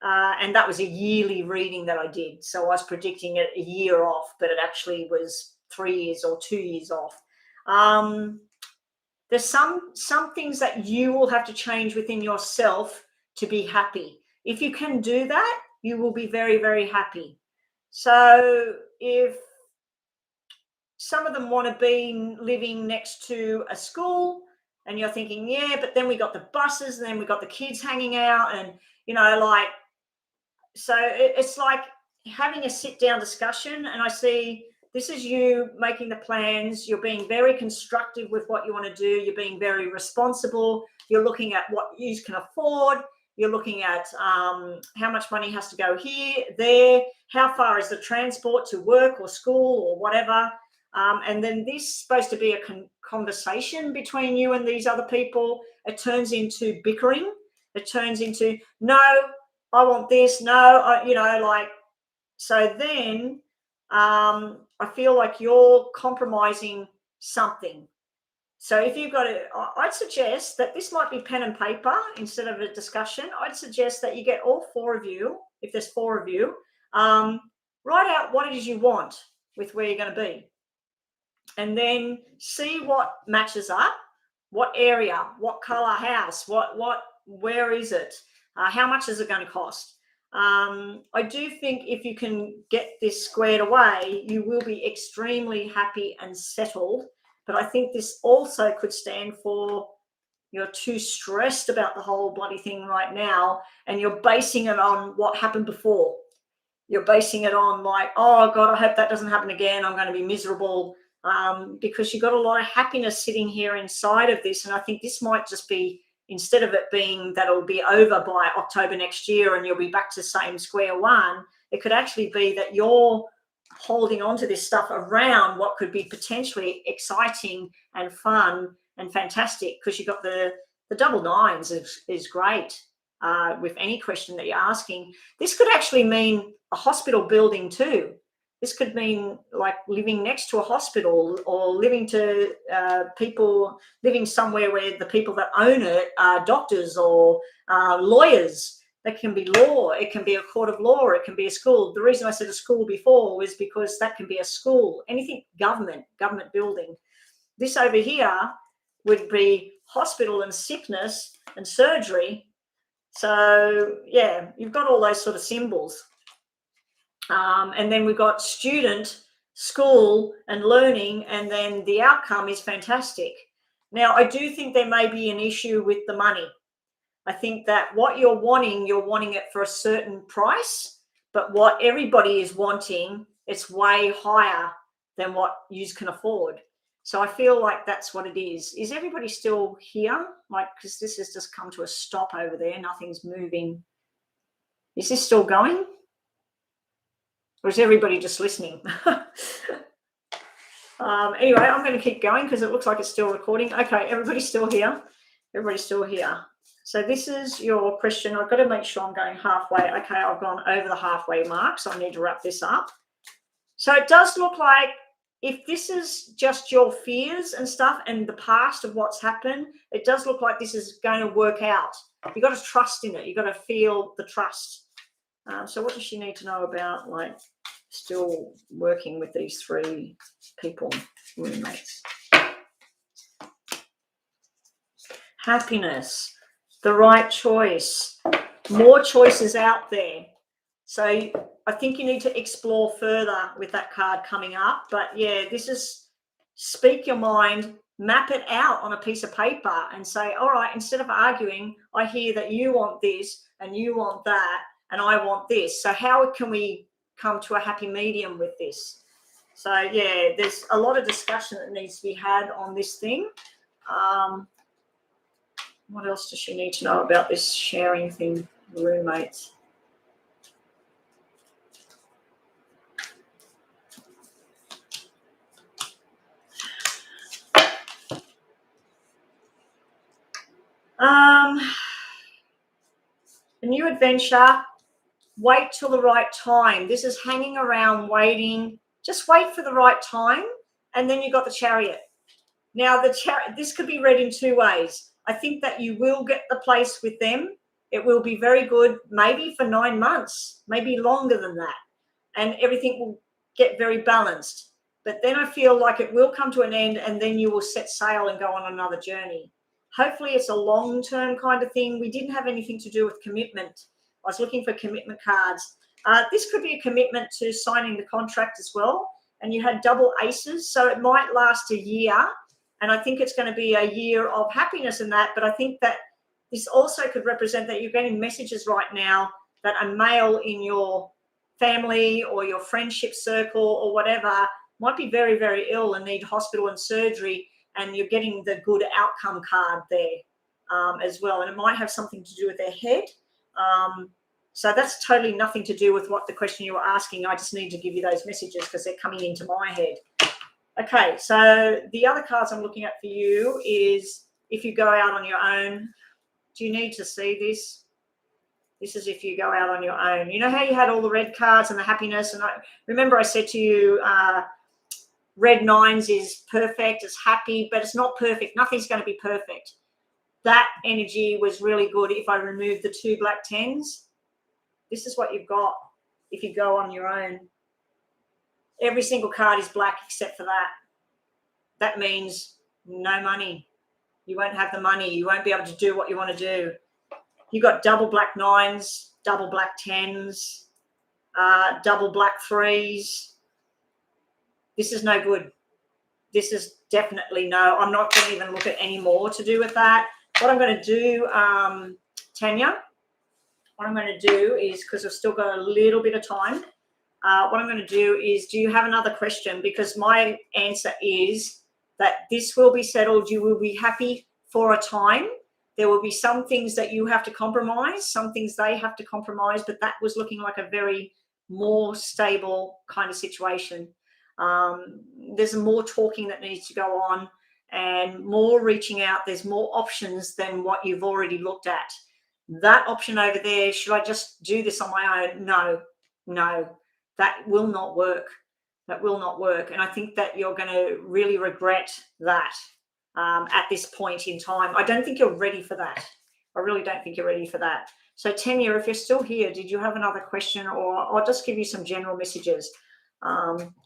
And that was a yearly reading that I did. So I was predicting it a year off, but it actually was 3 years or 2 years off. There's some things that you will have to change within yourself to be happy. If you can do that, you will be very, very happy. So if some of them want to be living next to a school and you're thinking, yeah, but then we got the buses and then we got the kids hanging out and, like, so it's like having a sit down discussion. And I see this is you making the plans. You're being very constructive with what you want to do. You're being very responsible. You're looking at what you can afford. You're looking at how much money has to go here, there, how far is the transport to work or school or whatever. And then this is supposed to be a conversation between you and these other people. It turns into bickering. It turns into, no, I want this. No, so then I feel like you're compromising something. So if you've got it, I'd suggest that this might be pen and paper instead of a discussion. I'd suggest that you get all 4 of you, if there's 4 of you, write out what it is you want with where you're going to be. And then see what matches up, what area, what color house, where is it? How much is it going to cost? I do think if you can get this squared away, you will be extremely happy and settled. But I think this also could stand for you're too stressed about the whole bloody thing right now, and you're basing it on what happened before. You're basing it on like, oh God, I hope that doesn't happen again. I'm going to be miserable, because you've got a lot of happiness sitting here inside of this. And I think this might just be, instead of it being that it'll be over by October next year and you'll be back to same square one, it could actually be that you're holding on to this stuff around what could be potentially exciting and fun and fantastic, because you've got the double nines is great with any question that you're asking. This could actually mean a hospital building too. This could mean like living next to a hospital or living to people living somewhere where the people that own it are doctors or lawyers. That can be law. It can be a court of law. It can be a school. The reason I said a school before was because that can be a school, anything government building. This over here would be hospital and sickness and surgery. So yeah, you've got all those sort of symbols. And then we've got student, school and learning, and then the outcome is fantastic. Now, I do think there may be an issue with the money. I think that what you're wanting it for a certain price, but what everybody is wanting, it's way higher than what you can afford. So I feel like that's what it is. Is everybody still here? Like, because this has just come to a stop over there. Nothing's moving. Is this still going? Or is everybody just listening? Anyway, I'm going to keep going because it looks like it's still recording. Okay, everybody's still here. Everybody's still here. So this is your question. I've got to make sure I'm going halfway. Okay, I've gone over the halfway mark, so I need to wrap this up. So it does look like if this is just your fears and stuff and the past of what's happened, it does look like this is going to work out. You've got to trust in it. You've got to feel the trust. So what does she need to know about, like, still working with these 3 people, roommates? Happiness, the right choice, more choices out there. So I think you need to explore further with that card coming up. But yeah, this is speak your mind, map it out on a piece of paper and say, all right, instead of arguing, I hear that you want this and you want that and I want this. So how can we come to a happy medium with this? So yeah, there's a lot of discussion that needs to be had on this thing. What else does she need to know about this sharing thing, roommates? A new adventure, wait till the right time. This is hanging around waiting. Just wait for the right time. And then you've got the Chariot. Now, this could be read in 2 ways. I think that you will get the place with them. It will be very good, maybe for 9 months, maybe longer than that. And everything will get very balanced. But then I feel like it will come to an end, and then you will set sail and go on another journey. Hopefully it's a long-term kind of thing. We didn't have anything to do with commitment. I was looking for commitment cards. This could be a commitment to signing the contract as well. And you had double aces, so it might last a year. And I think it's going to be a year of happiness in that. But I think that this also could represent that you're getting messages right now that a male in your family or your friendship circle or whatever might be very, very ill and need hospital and surgery, and you're getting the good outcome card there as well. And it might have something to do with their head. So that's totally nothing to do with what the question you were asking. I just need to give you those messages because they're coming into my head. Okay, so the other cards I'm looking at for you is if you go out on your own. Do you need to see this? This is if you go out on your own. You know how you had all the red cards and the happiness? And I remember I said to you, red nines is perfect, it's happy, but it's not perfect. Nothing's going to be perfect. That energy was really good if I remove the 2 black tens. This is what you've got if you go on your own. Every single card is black except for that. That means no money. You won't have the money. You won't be able to do what you want to do. You got double black nines, double black tens, double black threes. This is no good. This is definitely no. I'm not going to even look at any more to do with that. What I'm going to do, Tanya, what I'm going to do is, because I've still got a little bit of time, what I'm going to do is, do you have another question? Because my answer is that this will be settled. You will be happy for a time. There will be some things that you have to compromise, some things they have to compromise, but that was looking like a very more stable kind of situation. There's more talking that needs to go on and more reaching out. There's more options than what you've already looked at. That option over there, should I just do this on my own? No, that will not work. That will not work. And I think that you're going to really regret that at this point in time. I don't think you're ready for that. I really don't think you're ready for that. So Tanya, if you're still here, did you have another question, or I'll just give you some general messages?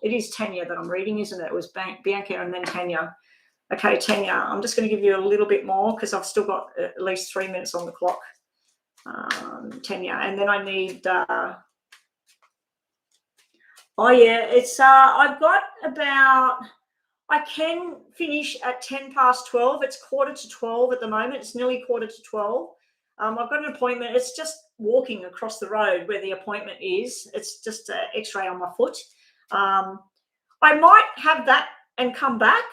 It is Tanya that I'm reading, isn't it? It was Bianca and then Tanya. Okay, Tanya, I'm just going to give you a little bit more because I've still got at least 3 minutes on the clock. Tanya, and then I need I've got about, I can finish at 10 past 12. It's 11:45 at the moment. It's nearly 11:45. I've got an appointment. It's just walking across the road where the appointment is. It's just an x-ray on my foot. I might have that and come back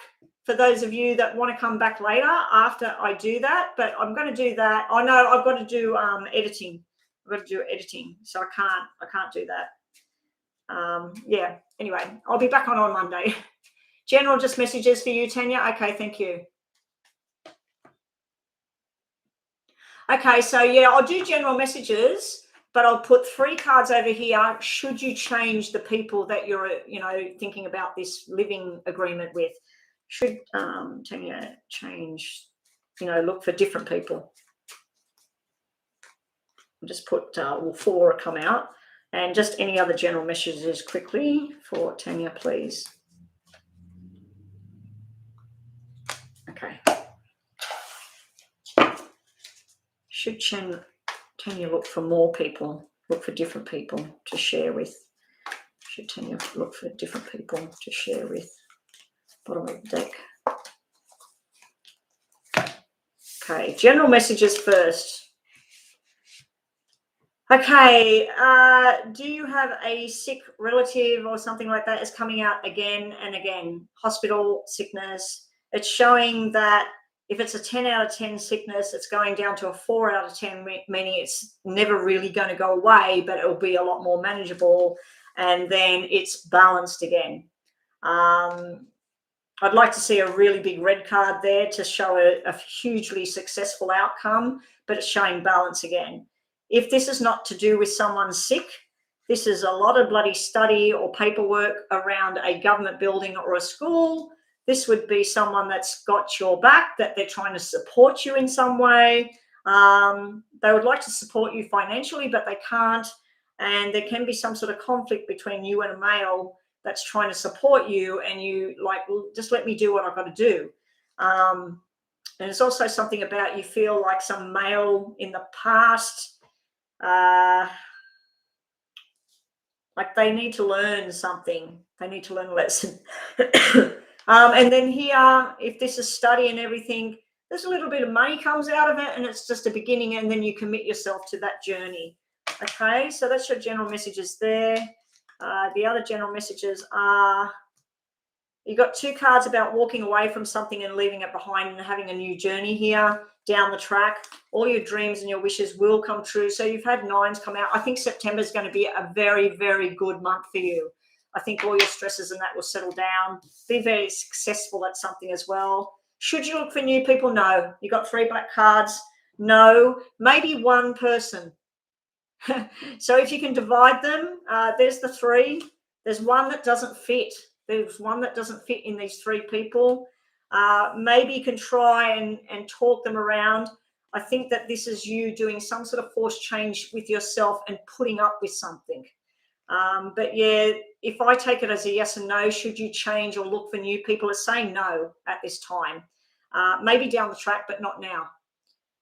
for those of you that want to come back later after I do that, but I'm going to do that. I know I've got to do editing. I've got to do editing, so I can't do that. Yeah, anyway, I'll be back on Monday. General, just messages for you, Tanya. Okay, thank you. Okay, so yeah, I'll do general messages, but I'll put 3 cards over here should you change the people that you're, thinking about this living agreement with. Should Tanya change, look for different people. I'll just put 4 come out. And just any other general messages quickly for Tanya, please. Okay. Should Tanya look for more people, look for different people to share with? Should Tanya look for different people to share with? Bottom of the deck. Okay, general messages first. Okay, do you have a sick relative or something like that is coming out again and again? Hospital, sickness. It's showing that if it's a 10 out of 10 sickness, it's going down to a 4 out of 10, meaning it's never really going to go away, but it'll be a lot more manageable, and then it's balanced again. I'd like to see a really big red card there to show a hugely successful outcome, but it's showing balance again. If this is not to do with someone sick, this is a lot of bloody study or paperwork around a government building or a school. This would be someone that's got your back, that they're trying to support you in some way. They would like to support you financially, but they can't. And there can be some sort of conflict between you and a male that's trying to support you, and you like, well, just let me do what I've got to do. And it's also something about you feel like some male in the past, like they need to learn something. They need to learn a lesson. And then here, if this is study and everything, there's a little bit of money comes out of it, and it's just a beginning, and then you commit yourself to that journey. Okay, so that's your general messages there. The other general messages are, you got 2 cards about walking away from something and leaving it behind and having a new journey here down the track. All your dreams and your wishes will come true. So you've had 9s come out. I think September is going to be a very, very good month for you. I think all your stresses and that will settle down. Be very successful at something as well. Should you look for new people? No. You got 3 black cards. No. Maybe one person. So if you can divide them, there's the 3. There's one that doesn't fit. There's one that doesn't fit in these 3 people. Maybe you can try and talk them around. I think that this is you doing some sort of forced change with yourself and putting up with something. But yeah, if I take it as a yes and no, should you change or look for new people, it's saying no at this time. Maybe down the track, but not now.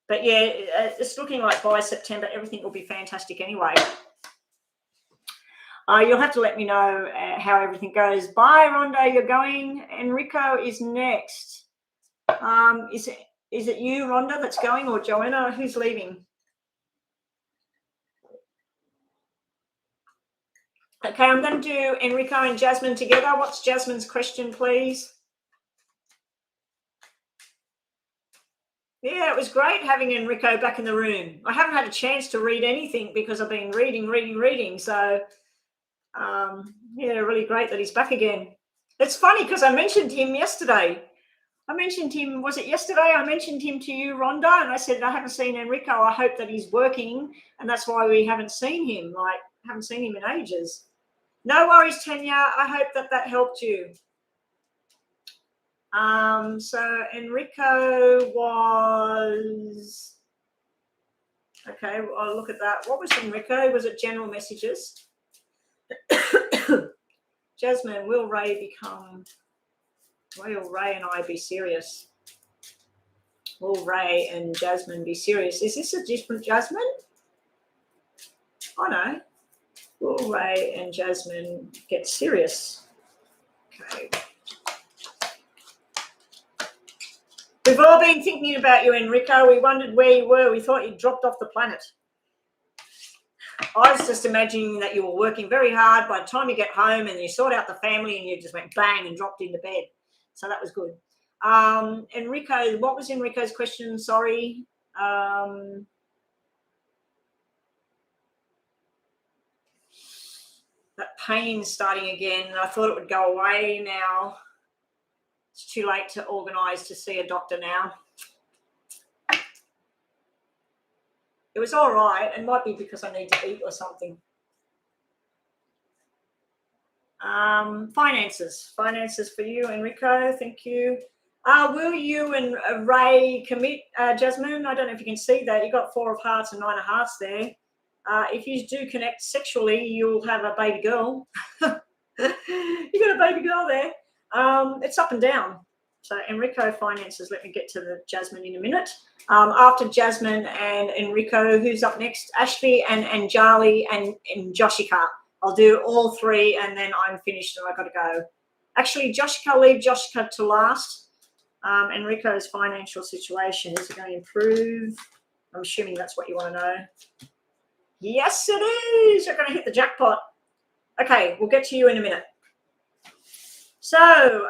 But yeah, it's looking like by September, everything will be fantastic anyway. You'll have to let me know how everything goes. Bye, Rhonda, you're going. Enrico is next. Is it you, Rhonda, that's going, or Joanna? Who's leaving? Okay, I'm going to do Enrico and Jasmine together. What's Jasmine's question, please? Yeah, it was great having Enrico back in the room. I haven't had a chance to read anything because I've been reading. So, yeah, really great that he's back again. It's funny because I mentioned him yesterday. Was it yesterday? I mentioned him to you, Rhonda, and I said, I haven't seen Enrico. I hope that he's working, and that's why we haven't seen him. Haven't seen him in ages. No worries, Tanya. I hope that helped you. So Enrico was... Okay, I'll look at that. What was Enrico? Was it general messages? Jasmine, will Ray and I be serious? Will Ray and Jasmine be serious? Is this a different Jasmine? Oh no. Will Ray and Jasmine get serious? Okay. We've all been thinking about you, Enrico. We wondered where you were. We thought you dropped off the planet. I was just imagining that you were working very hard. By the time you get home and you sort out the family and you just went bang and dropped into bed. So that was good. Enrico, what was Enrico's question? Sorry. That pain's starting again. I thought it would go away now. It's too late to organise to see a doctor now. It was all right. It might be because I need to eat or something. Finances for you, Enrico. Thank you. Will you and Ray commit, Jasmine? I don't know if you can see that. You got 4 of hearts and 9 of hearts there. If you do connect sexually, you'll have a baby girl. You got a baby girl there. It's up and down. So Enrico, finances. Let me get to the Jasmine in a minute. After Jasmine and Enrico, who's up next? Ashley and Anjali and Joshika. I'll do all 3 and then I'm finished and I've got to go. Actually, Joshika, leave Joshika to last. Enrico's financial situation, is it going to improve? I'm assuming that's what you want to know. Yes, it is. You're going to hit the jackpot. Okay, we'll get to you in a minute. So,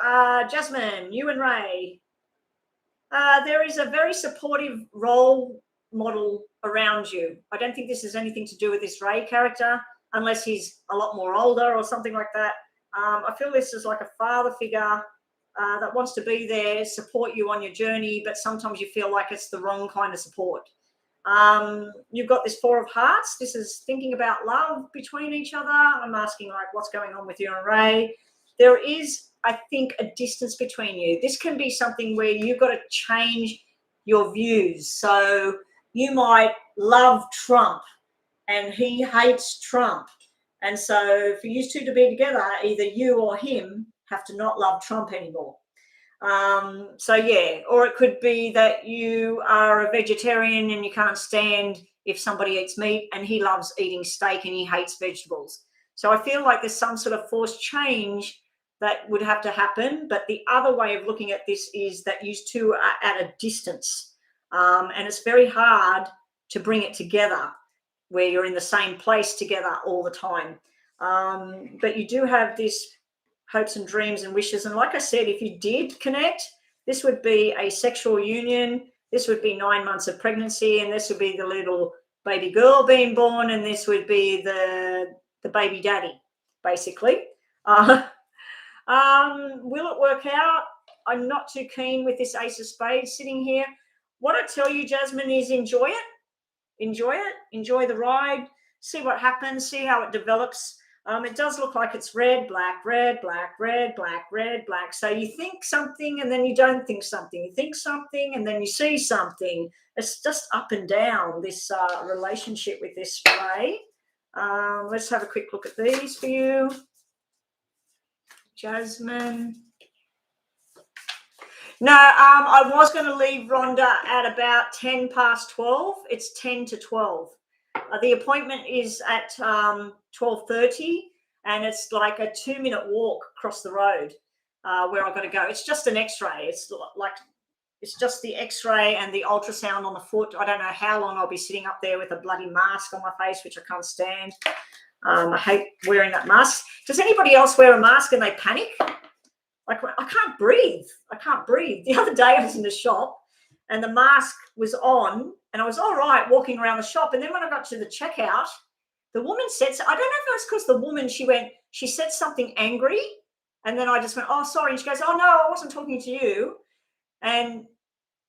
Jasmine, you and Ray, there is a very supportive role model around you. I don't think this has anything to do with this Ray character, unless he's a lot more older or something like that. I feel this is like a father figure that wants to be there, support you on your journey, but sometimes you feel like it's the wrong kind of support. You've got this 4 of hearts. This is thinking about love between each other. I'm asking, like, what's going on with you and Ray? there is, I think, a distance between you. This can be something where you've got to change your views. So you might love Trump and he hates Trump. And so for you two to be together, either you or him have to not love Trump anymore. So yeah, or it could be that you are a vegetarian and you can't stand if somebody eats meat, and he loves eating steak and he hates vegetables. So I feel like there's some sort of forced change that would have to happen. But the other way of looking at this is that you two are at a distance, and it's very hard to bring it together where you're in the same place together all the time. But you do have this hopes and dreams and wishes. And like I said, if you did connect, this would be a sexual union. This would be 9 months of pregnancy, and this would be the little baby girl being born, and this would be the baby daddy, basically. Will it work out? I'm not too keen with this Ace of Spades sitting here. What I tell you, Jasmine, is enjoy it. Enjoy it. Enjoy the ride. See what happens. See how it develops. It does look like it's red, black, red, black, red, black, red, black. So you think something and then you don't think something. You think something and then you see something. It's just up and down, this relationship with this Ray. Let's have a quick look at these for you. Jasmine. No, I was going to leave Rhonda at about 10 past 12. It's 10 to 12. The appointment is at 12:30, and it's like a 2-minute walk across the road where I've got to go. It's just an X-ray. It's just the X-ray and the ultrasound on the foot. I don't know how long I'll be sitting up there with a bloody mask on my face, which I can't stand. I hate wearing that mask. Does anybody else wear a mask and they panic? Like, I can't breathe. I can't breathe. The other day I was in the shop and the mask was on and I was all right walking around the shop. And then when I got to the checkout, the woman said, I don't know if it was because the woman, she said something angry. And then I just went, oh, sorry. And she goes, oh, no, I wasn't talking to you.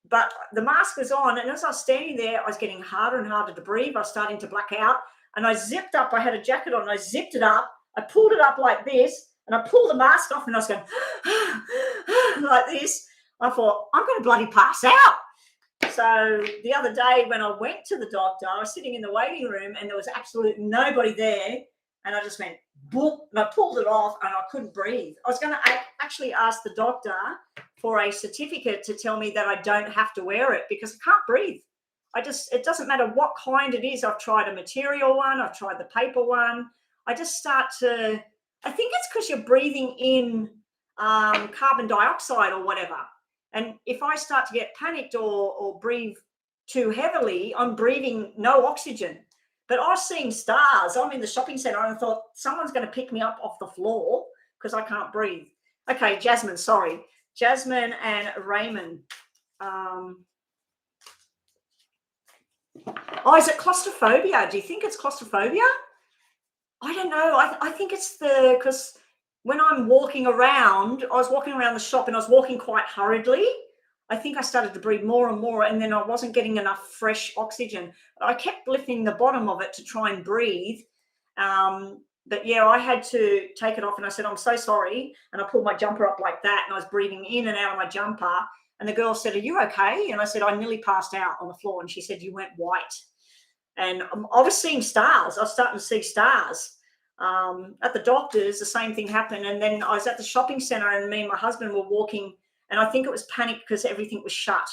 But the mask was on. And as I was standing there, I was getting harder and harder to breathe. I was starting to black out. And I zipped up. I had a jacket on. I zipped it up. I pulled it up like this. And I pulled the mask off and I was going like this. I thought, I'm going to bloody pass out. So the other day when I went to the doctor, I was sitting in the waiting room and there was absolutely nobody there. And I just went, boop, and I pulled it off and I couldn't breathe. I was going to actually ask the doctor for a certificate to tell me that I don't have to wear it because I can't breathe. It doesn't matter what kind it is. I've tried a material one. I've tried the paper one. I just start to, I think it's because you're breathing in carbon dioxide or whatever. And if I start to get panicked or breathe too heavily, I'm breathing no oxygen. But I was seeing stars. I'm in the shopping centre and I thought someone's going to pick me up off the floor because I can't breathe. Okay, Jasmine, sorry. Jasmine and Raymond. Is it claustrophobia? Do you think it's claustrophobia? I don't know. I think it's because when I'm walking around, I was walking around the shop and I was walking quite hurriedly. I think I started to breathe more and more, and then I wasn't getting enough fresh oxygen. I kept lifting the bottom of it to try and breathe. But yeah, I had to take it off and I said, I'm so sorry. And I pulled my jumper up like that and I was breathing in and out of my jumper. And the girl said, are you okay? And I said, I nearly passed out on the floor. And she said, you went white. And I was seeing stars. I was starting to see stars. At the doctor's, the same thing happened. And then I was at the shopping centre and me and my husband were walking. And I think it was panic because everything was shut.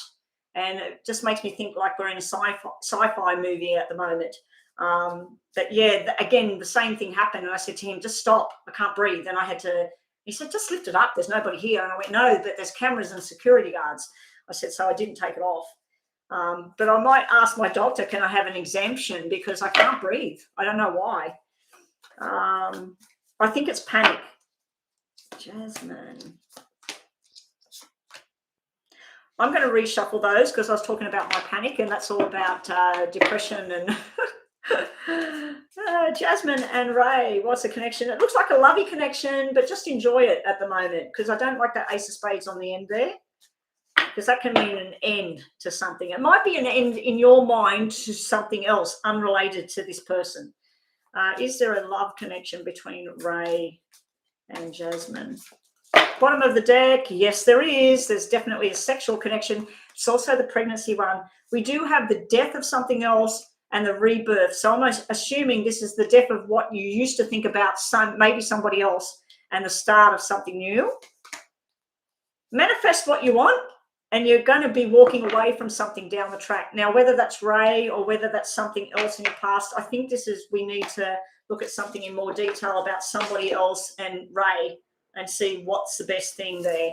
And it just makes me think like we're in a sci-fi movie at the moment. But yeah, again, the same thing happened. And I said to him, just stop. I can't breathe. And he said, just lift it up. There's nobody here. And I went, no, but there's cameras and security guards. I said, so I didn't take it off. But I might ask my doctor, can I have an exemption? Because I can't breathe. I don't know why. I think it's panic. Jasmine. I'm going to reshuffle those because I was talking about my panic and that's all about depression and Jasmine and Ray. What's the connection? It looks like a lovey connection, but just enjoy it at the moment because I don't like that Ace of Spades on the end there because that can mean an end to something. It might be an end in your mind to something else unrelated to this person. Is there a love connection between Ray and Jasmine. Bottom of the deck, yes, there is. There's definitely a sexual connection. It's also the pregnancy one. We do have the death of something else and the rebirth. So I'm assuming this is the death of what you used to think about, maybe somebody else, and the start of something new. Manifest what you want, and you're going to be walking away from something down the track. Now, whether that's Ray or whether that's something else in your past, I think we need to look at something in more detail about somebody else and Ray and see what's the best thing there.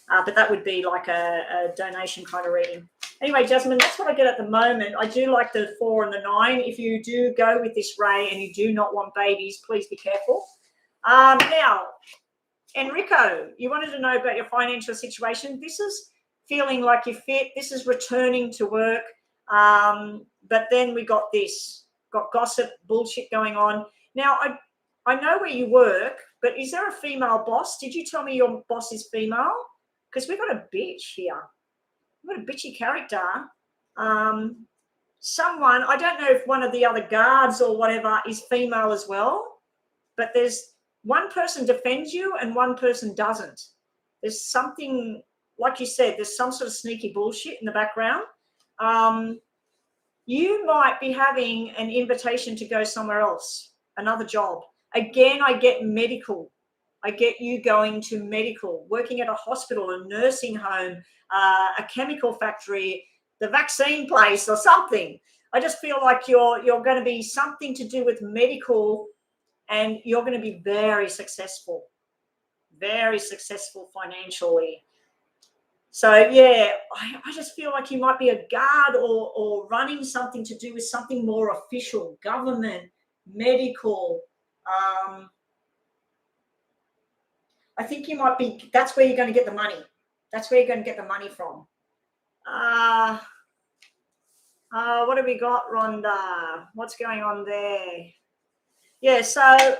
But that would be like a donation kind of reading. Anyway, Jasmine, that's what I get at the moment. I do like the 4 and the 9. If you do go with this Ray and you do not want babies, please be careful. Now, Enrico, you wanted to know about your financial situation. This is feeling like you're fit. This is returning to work. But then we got this, got gossip, bullshit going on. Now, I know where you work, but is there a female boss? Did you tell me your boss is female? Because we've got a bitch here. We've got a bitchy character. Someone, I don't know if one of the other guards or whatever is female as well, but there's one person defends you and one person doesn't. There's something, like you said, there's some sort of sneaky bullshit in the background. You might be having an invitation to go somewhere else, another job. Again, I get medical. I get you going to medical, working at a hospital, a nursing home, a chemical factory, the vaccine place or something. I just feel like you're going to be something to do with medical, and you're going to be very successful financially. So, yeah, I just feel like you might be a guard or running something to do with something more official, government, medical. I think you might be, that's where you're going to get the money. That's where you're going to get the money from. What have we got, Rhonda? What's going on there? Yeah, so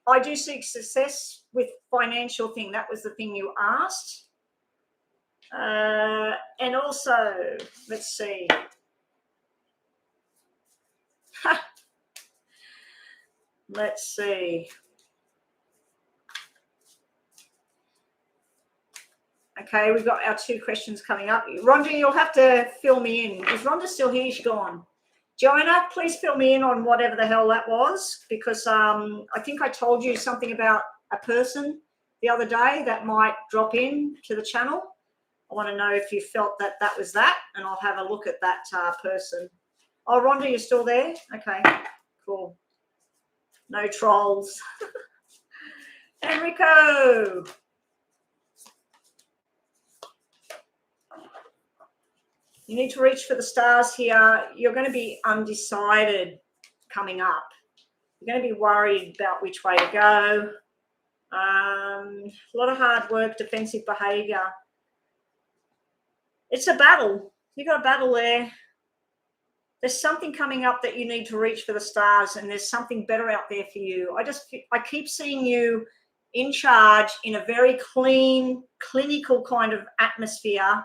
I do seek success with financial thing. That was the thing you asked. And also, let's see. Let's see. Okay, we've got our 2 questions coming up. Rhonda, you'll have to fill me in. Is Rhonda still here? She's gone. Joanna, please fill me in on whatever the hell that was, because I think I told you something about a person the other day that might drop in to the channel. I want to know if you felt that was that, and I'll have a look at that person. Oh, Rhonda, you're still there? Okay, cool. No trolls. Enrico. You need to reach for the stars here. You're going to be undecided coming up. You're going to be worried about which way to go. A lot of hard work, defensive behavior. It's a battle. You got a battle there. There's something coming up that you need to reach for the stars, and there's something better out there for you. I keep seeing you in charge in a very clean, clinical kind of atmosphere.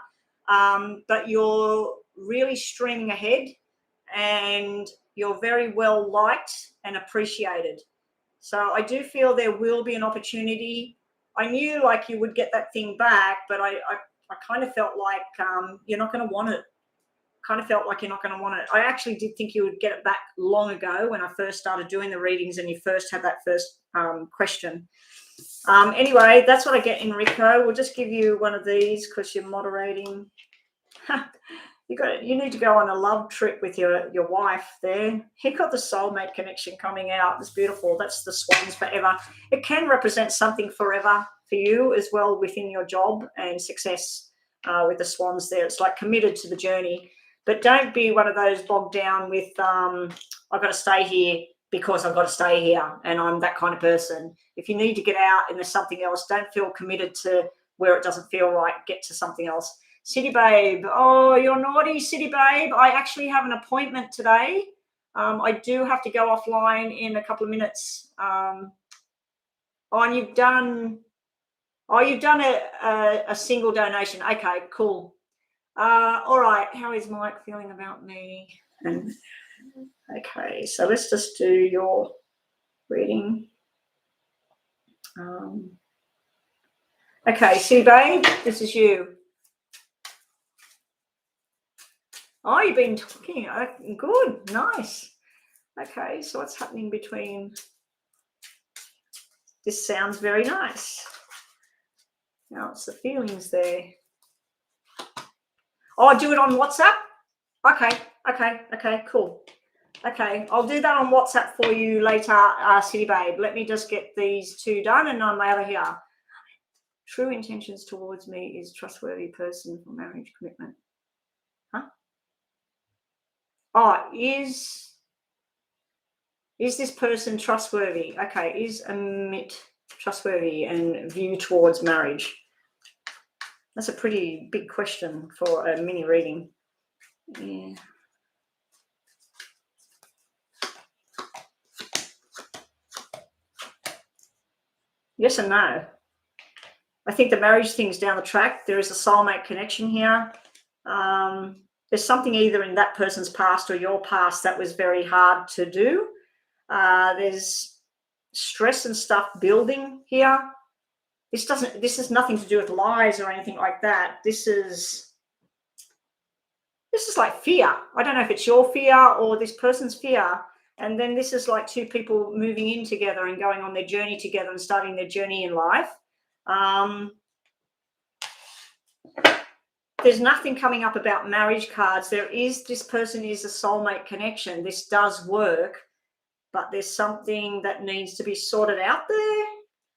But you're really streaming ahead, and you're very well liked and appreciated. So I do feel there will be an opportunity. I knew like you would get that thing back, but I kind of felt like you're not going to want it. Kind of felt like you're not going to want it. I actually did think you would get it back long ago when I first started doing the readings and you first had that first question. Anyway, that's what I get, Enrico. We'll just give you one of these because you're moderating. You need to go on a love trip with your wife there. He got the soulmate connection coming out. It's beautiful. That's the swans forever. It can represent something forever for you as well within your job and success with the swans there. It's like committed to the journey. But don't be one of those bogged down with I've got to stay here because I've got to stay here and I'm that kind of person. If you need to get out and there's something else, don't feel committed to where it doesn't feel right. Get to something else. City Babe. Oh, you're naughty, City Babe. I actually have an appointment today. I do have to go offline in a couple of minutes. And you've done a single donation. Okay, cool. All right. How is Mike feeling about me? Okay, so let's just do your reading. Okay, see, babe, this is you. Oh, you've been talking. Good, nice. Okay, so what's happening between? This sounds very nice. Now it's the feelings there. Oh, do it on WhatsApp? Okay, cool. Okay, I'll do that on WhatsApp for you later, City Babe. Let me just get these two done and I'm over here. True intentions towards me is trustworthy person for marriage commitment. Huh? Oh, is this person trustworthy? Okay, is Amit trustworthy and view towards marriage? That's a pretty big question for a mini reading. Yeah. Yes and no. I think the marriage thing's down the track. There is a soulmate connection here. There's something either in that person's past or your past that was very hard to do. There's stress and stuff building here. This has nothing to do with lies or anything like that. This is like fear. I don't know if it's your fear or this person's fear. And then this is like two people moving in together and going on their journey together and starting their journey in life. There's nothing coming up about marriage cards. This person is a soulmate connection. This does work, but there's something that needs to be sorted out there,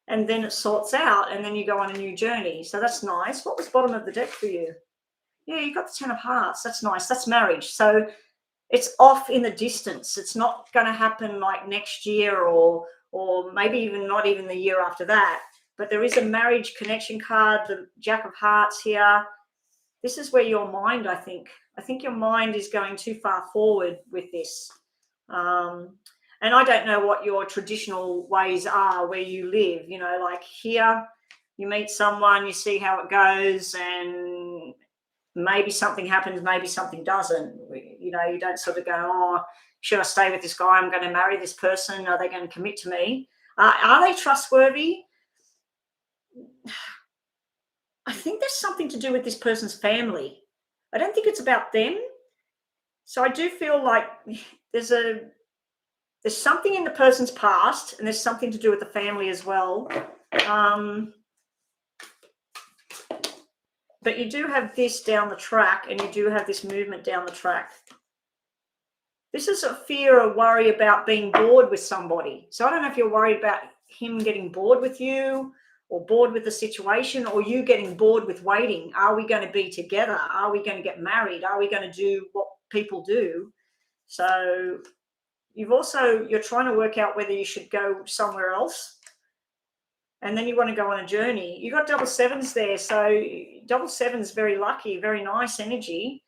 and then it sorts out, and then you go on a new journey. So that's nice. What was bottom of the deck for you? Yeah, you got the 10 of hearts. That's nice. That's marriage. So it's off in the distance. It's not going to happen like next year or maybe even not even the year after that. But there is a marriage connection card, the Jack of Hearts here. This is where your mind, I think your mind is going too far forward with this. And I don't know what your traditional ways are where you live. You know, like here, you meet someone, you see how it goes, and maybe something happens, maybe something doesn't. You know, you don't sort of go, oh, should I stay with this guy? I'm going to marry this person. Are they going to commit to me? Are they trustworthy? I think there's something to do with this person's family. I don't think it's about them. So I do feel like there's something in the person's past, and there's something to do with the family as well. But you do have this down the track, and you do have this movement down the track. This is a fear or worry about being bored with somebody. So I don't know if you're worried about him getting bored with you or bored with the situation, or you getting bored with waiting. Are we going to be together? Are we going to get married? Are we going to do what people do? So you're trying to work out whether you should go somewhere else. And then you want to go on a journey. You got double sevens there. So double sevens, very lucky, very nice energy.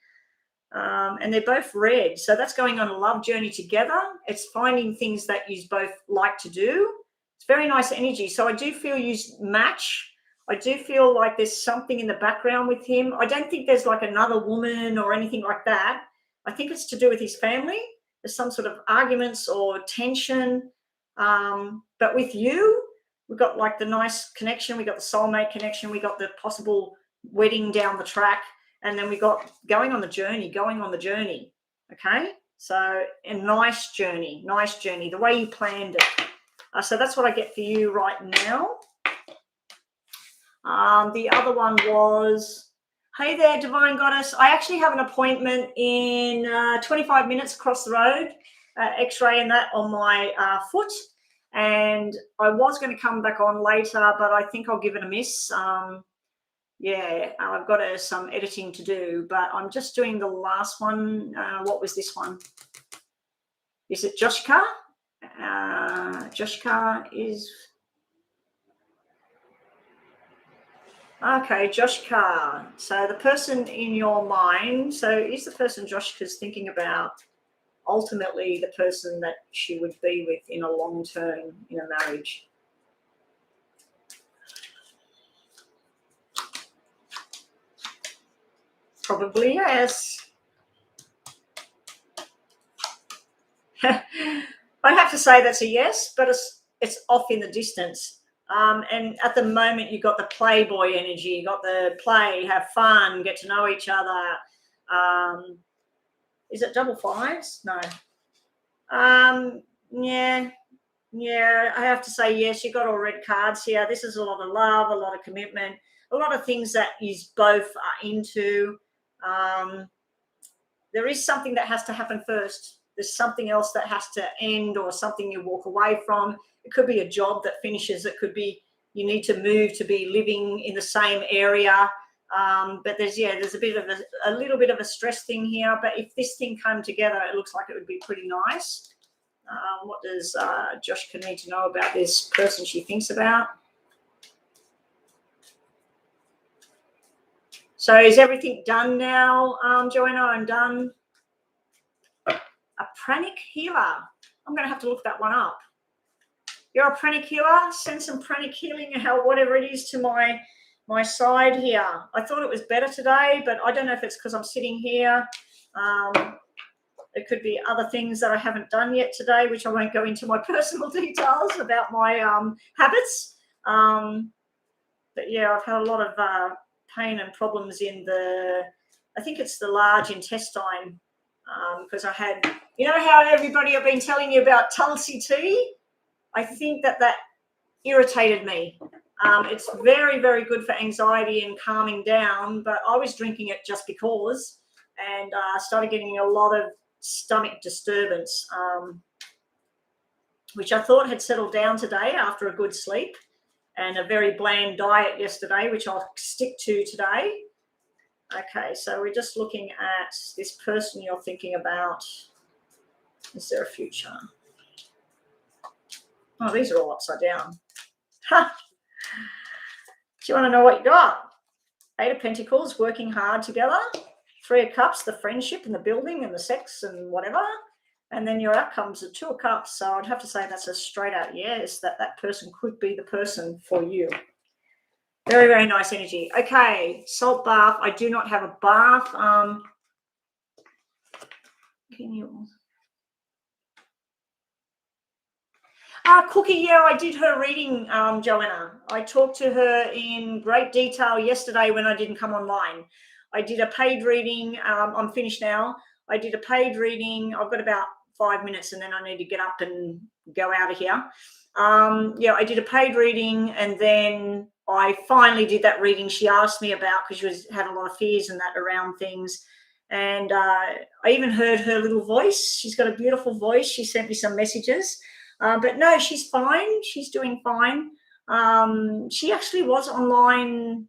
And they're both red. So that's going on a love journey together. It's finding things that you both like to do. It's very nice energy. So I do feel you match. I do feel like there's something in the background with him. I don't think there's like another woman or anything like that. I think it's to do with his family. There's some sort of arguments or tension. But with you, we've got like the nice connection. We got the soulmate connection. We got the possible wedding down the track. And then we got going on the journey. Okay? So a nice journey, the way you planned it. So that's what I get for you right now. The other one was, hey there, Divine Goddess. I actually have an appointment in 25 minutes across the road, x-ray and that on my foot. And I was going to come back on later, but I think I'll give it a miss. I've got some editing to do, but I'm just doing the last one. What was this one? Is it Joshka? Joshka is... Okay, Joshka. So the person in your mind, so is the person Joshka's thinking about ultimately the person that she would be with in a long term in a marriage? Probably yes. I'd have to say that's a yes, but it's off in the distance. And at the moment, you've got the playboy energy. You got the play, have fun, get to know each other. Is it double fives? No. Yeah. I have to say, yes, you got all red cards here. This is a lot of love, a lot of commitment, a lot of things that you both are into. There is something that has to happen first. There's something else that has to end, or something you walk away from. It could be a job that finishes. It could be you need to move to be living in the same area. But there's a bit of a little bit of a stress thing here. But if this thing came together, it looks like it would be pretty nice. What does Josh need to know about this person she thinks about? So is everything done now, Joanna? I'm done. A pranic healer. I'm going to have to look that one up. You're a pranic healer? Send some pranic healing, whatever it is, to my side here. I thought it was better today, but I don't know if it's because I'm sitting here. It could be other things that I haven't done yet today, which I won't go into my personal details about my habits. But yeah, I've had a lot of pain and problems in I think it's the large intestine, because I had, you know how everybody I've been telling you about Tulsi tea? I think that irritated me. It's very, very good for anxiety and calming down, but I was drinking it just because, and started getting a lot of stomach disturbance, which I thought had settled down today after a good sleep and a very bland diet yesterday, which I'll stick to today. Okay, so we're just looking at this person you're thinking about. Is there a future? Oh, these are all upside down. Ha! Do you want to know what you got? 8 of Pentacles, working hard together. 3 of Cups, the friendship and the building and the sex and whatever. And then your outcomes are 2 of Cups. So I'd have to say that's a straight out yes, that person could be the person for you. Very, very nice energy. Okay, salt bath. I do not have a bath. Can you... Cookie, yeah, I did her reading, Joanna. I talked to her in great detail yesterday when I didn't come online. I did a paid reading. I'm finished now. I did a paid reading. I've got about 5 minutes and then I need to get up and go out of here. Yeah, I did a paid reading and then I finally did that reading she asked me about, because she had a lot of fears and that around things. And I even heard her little voice. She's got a beautiful voice. She sent me some messages. But no, she's fine. She's doing fine. She actually was online,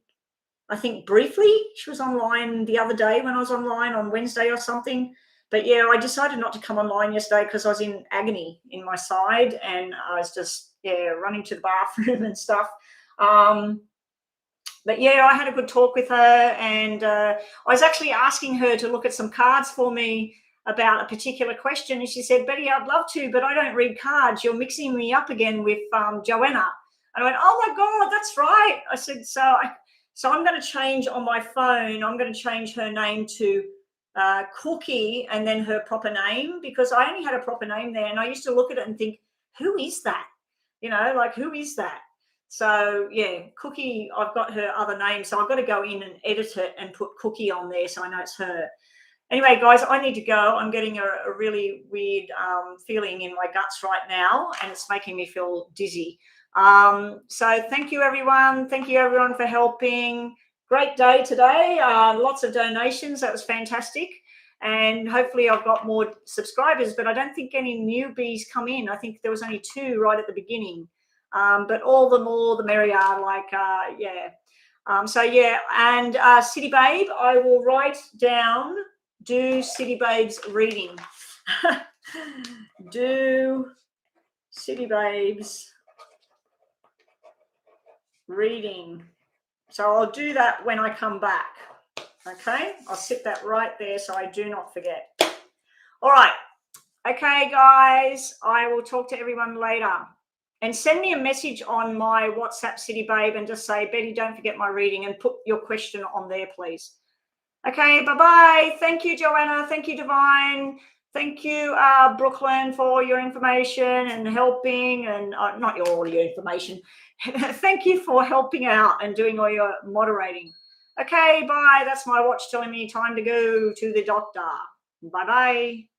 I think briefly. She was online the other day when I was online on Wednesday or something. But yeah, I decided not to come online yesterday because I was in agony in my side and I was just, running to the bathroom and stuff. But yeah, I had a good talk with her, and I was actually asking her to look at some cards for me about a particular question, and she said, Betty, I'd love to, but I don't read cards. You're mixing me up again with Joanna. And I went, oh my God, that's right. I said, so I'm going to change on my phone. I'm going to change her name to Cookie and then her proper name, because I only had a proper name there. And I used to look at it and think, who is that? Who is that? So yeah, Cookie, I've got her other name. So I've got to go in and edit it and put Cookie on there so I know it's her. Anyway, guys, I need to go. I'm getting a really weird feeling in my guts right now, and it's making me feel dizzy. So thank you, everyone. Thank you, everyone, for helping. Great day today. Lots of donations. That was fantastic. And hopefully I've got more subscribers, but I don't think any newbies come in. I think there was only 2 right at the beginning. But all the more, the merrier. So yeah, and City Babe, I will write down, do City Babe's reading. Do City Babe's reading. So I'll do that when I come back. Okay, I'll sit that right there so I do not forget. All right. Okay, guys, I will talk to everyone later. And send me a message on my WhatsApp, City Babe, and just say, Betty, don't forget my reading, and put your question on there, please. Okay, bye-bye. Thank you, Joanna. Thank you, Divine. Thank you, Brooklyn, for your information and helping, and not all your information. Thank you for helping out and doing all your moderating. Okay, bye. That's my watch telling me time to go to the doctor. Bye bye.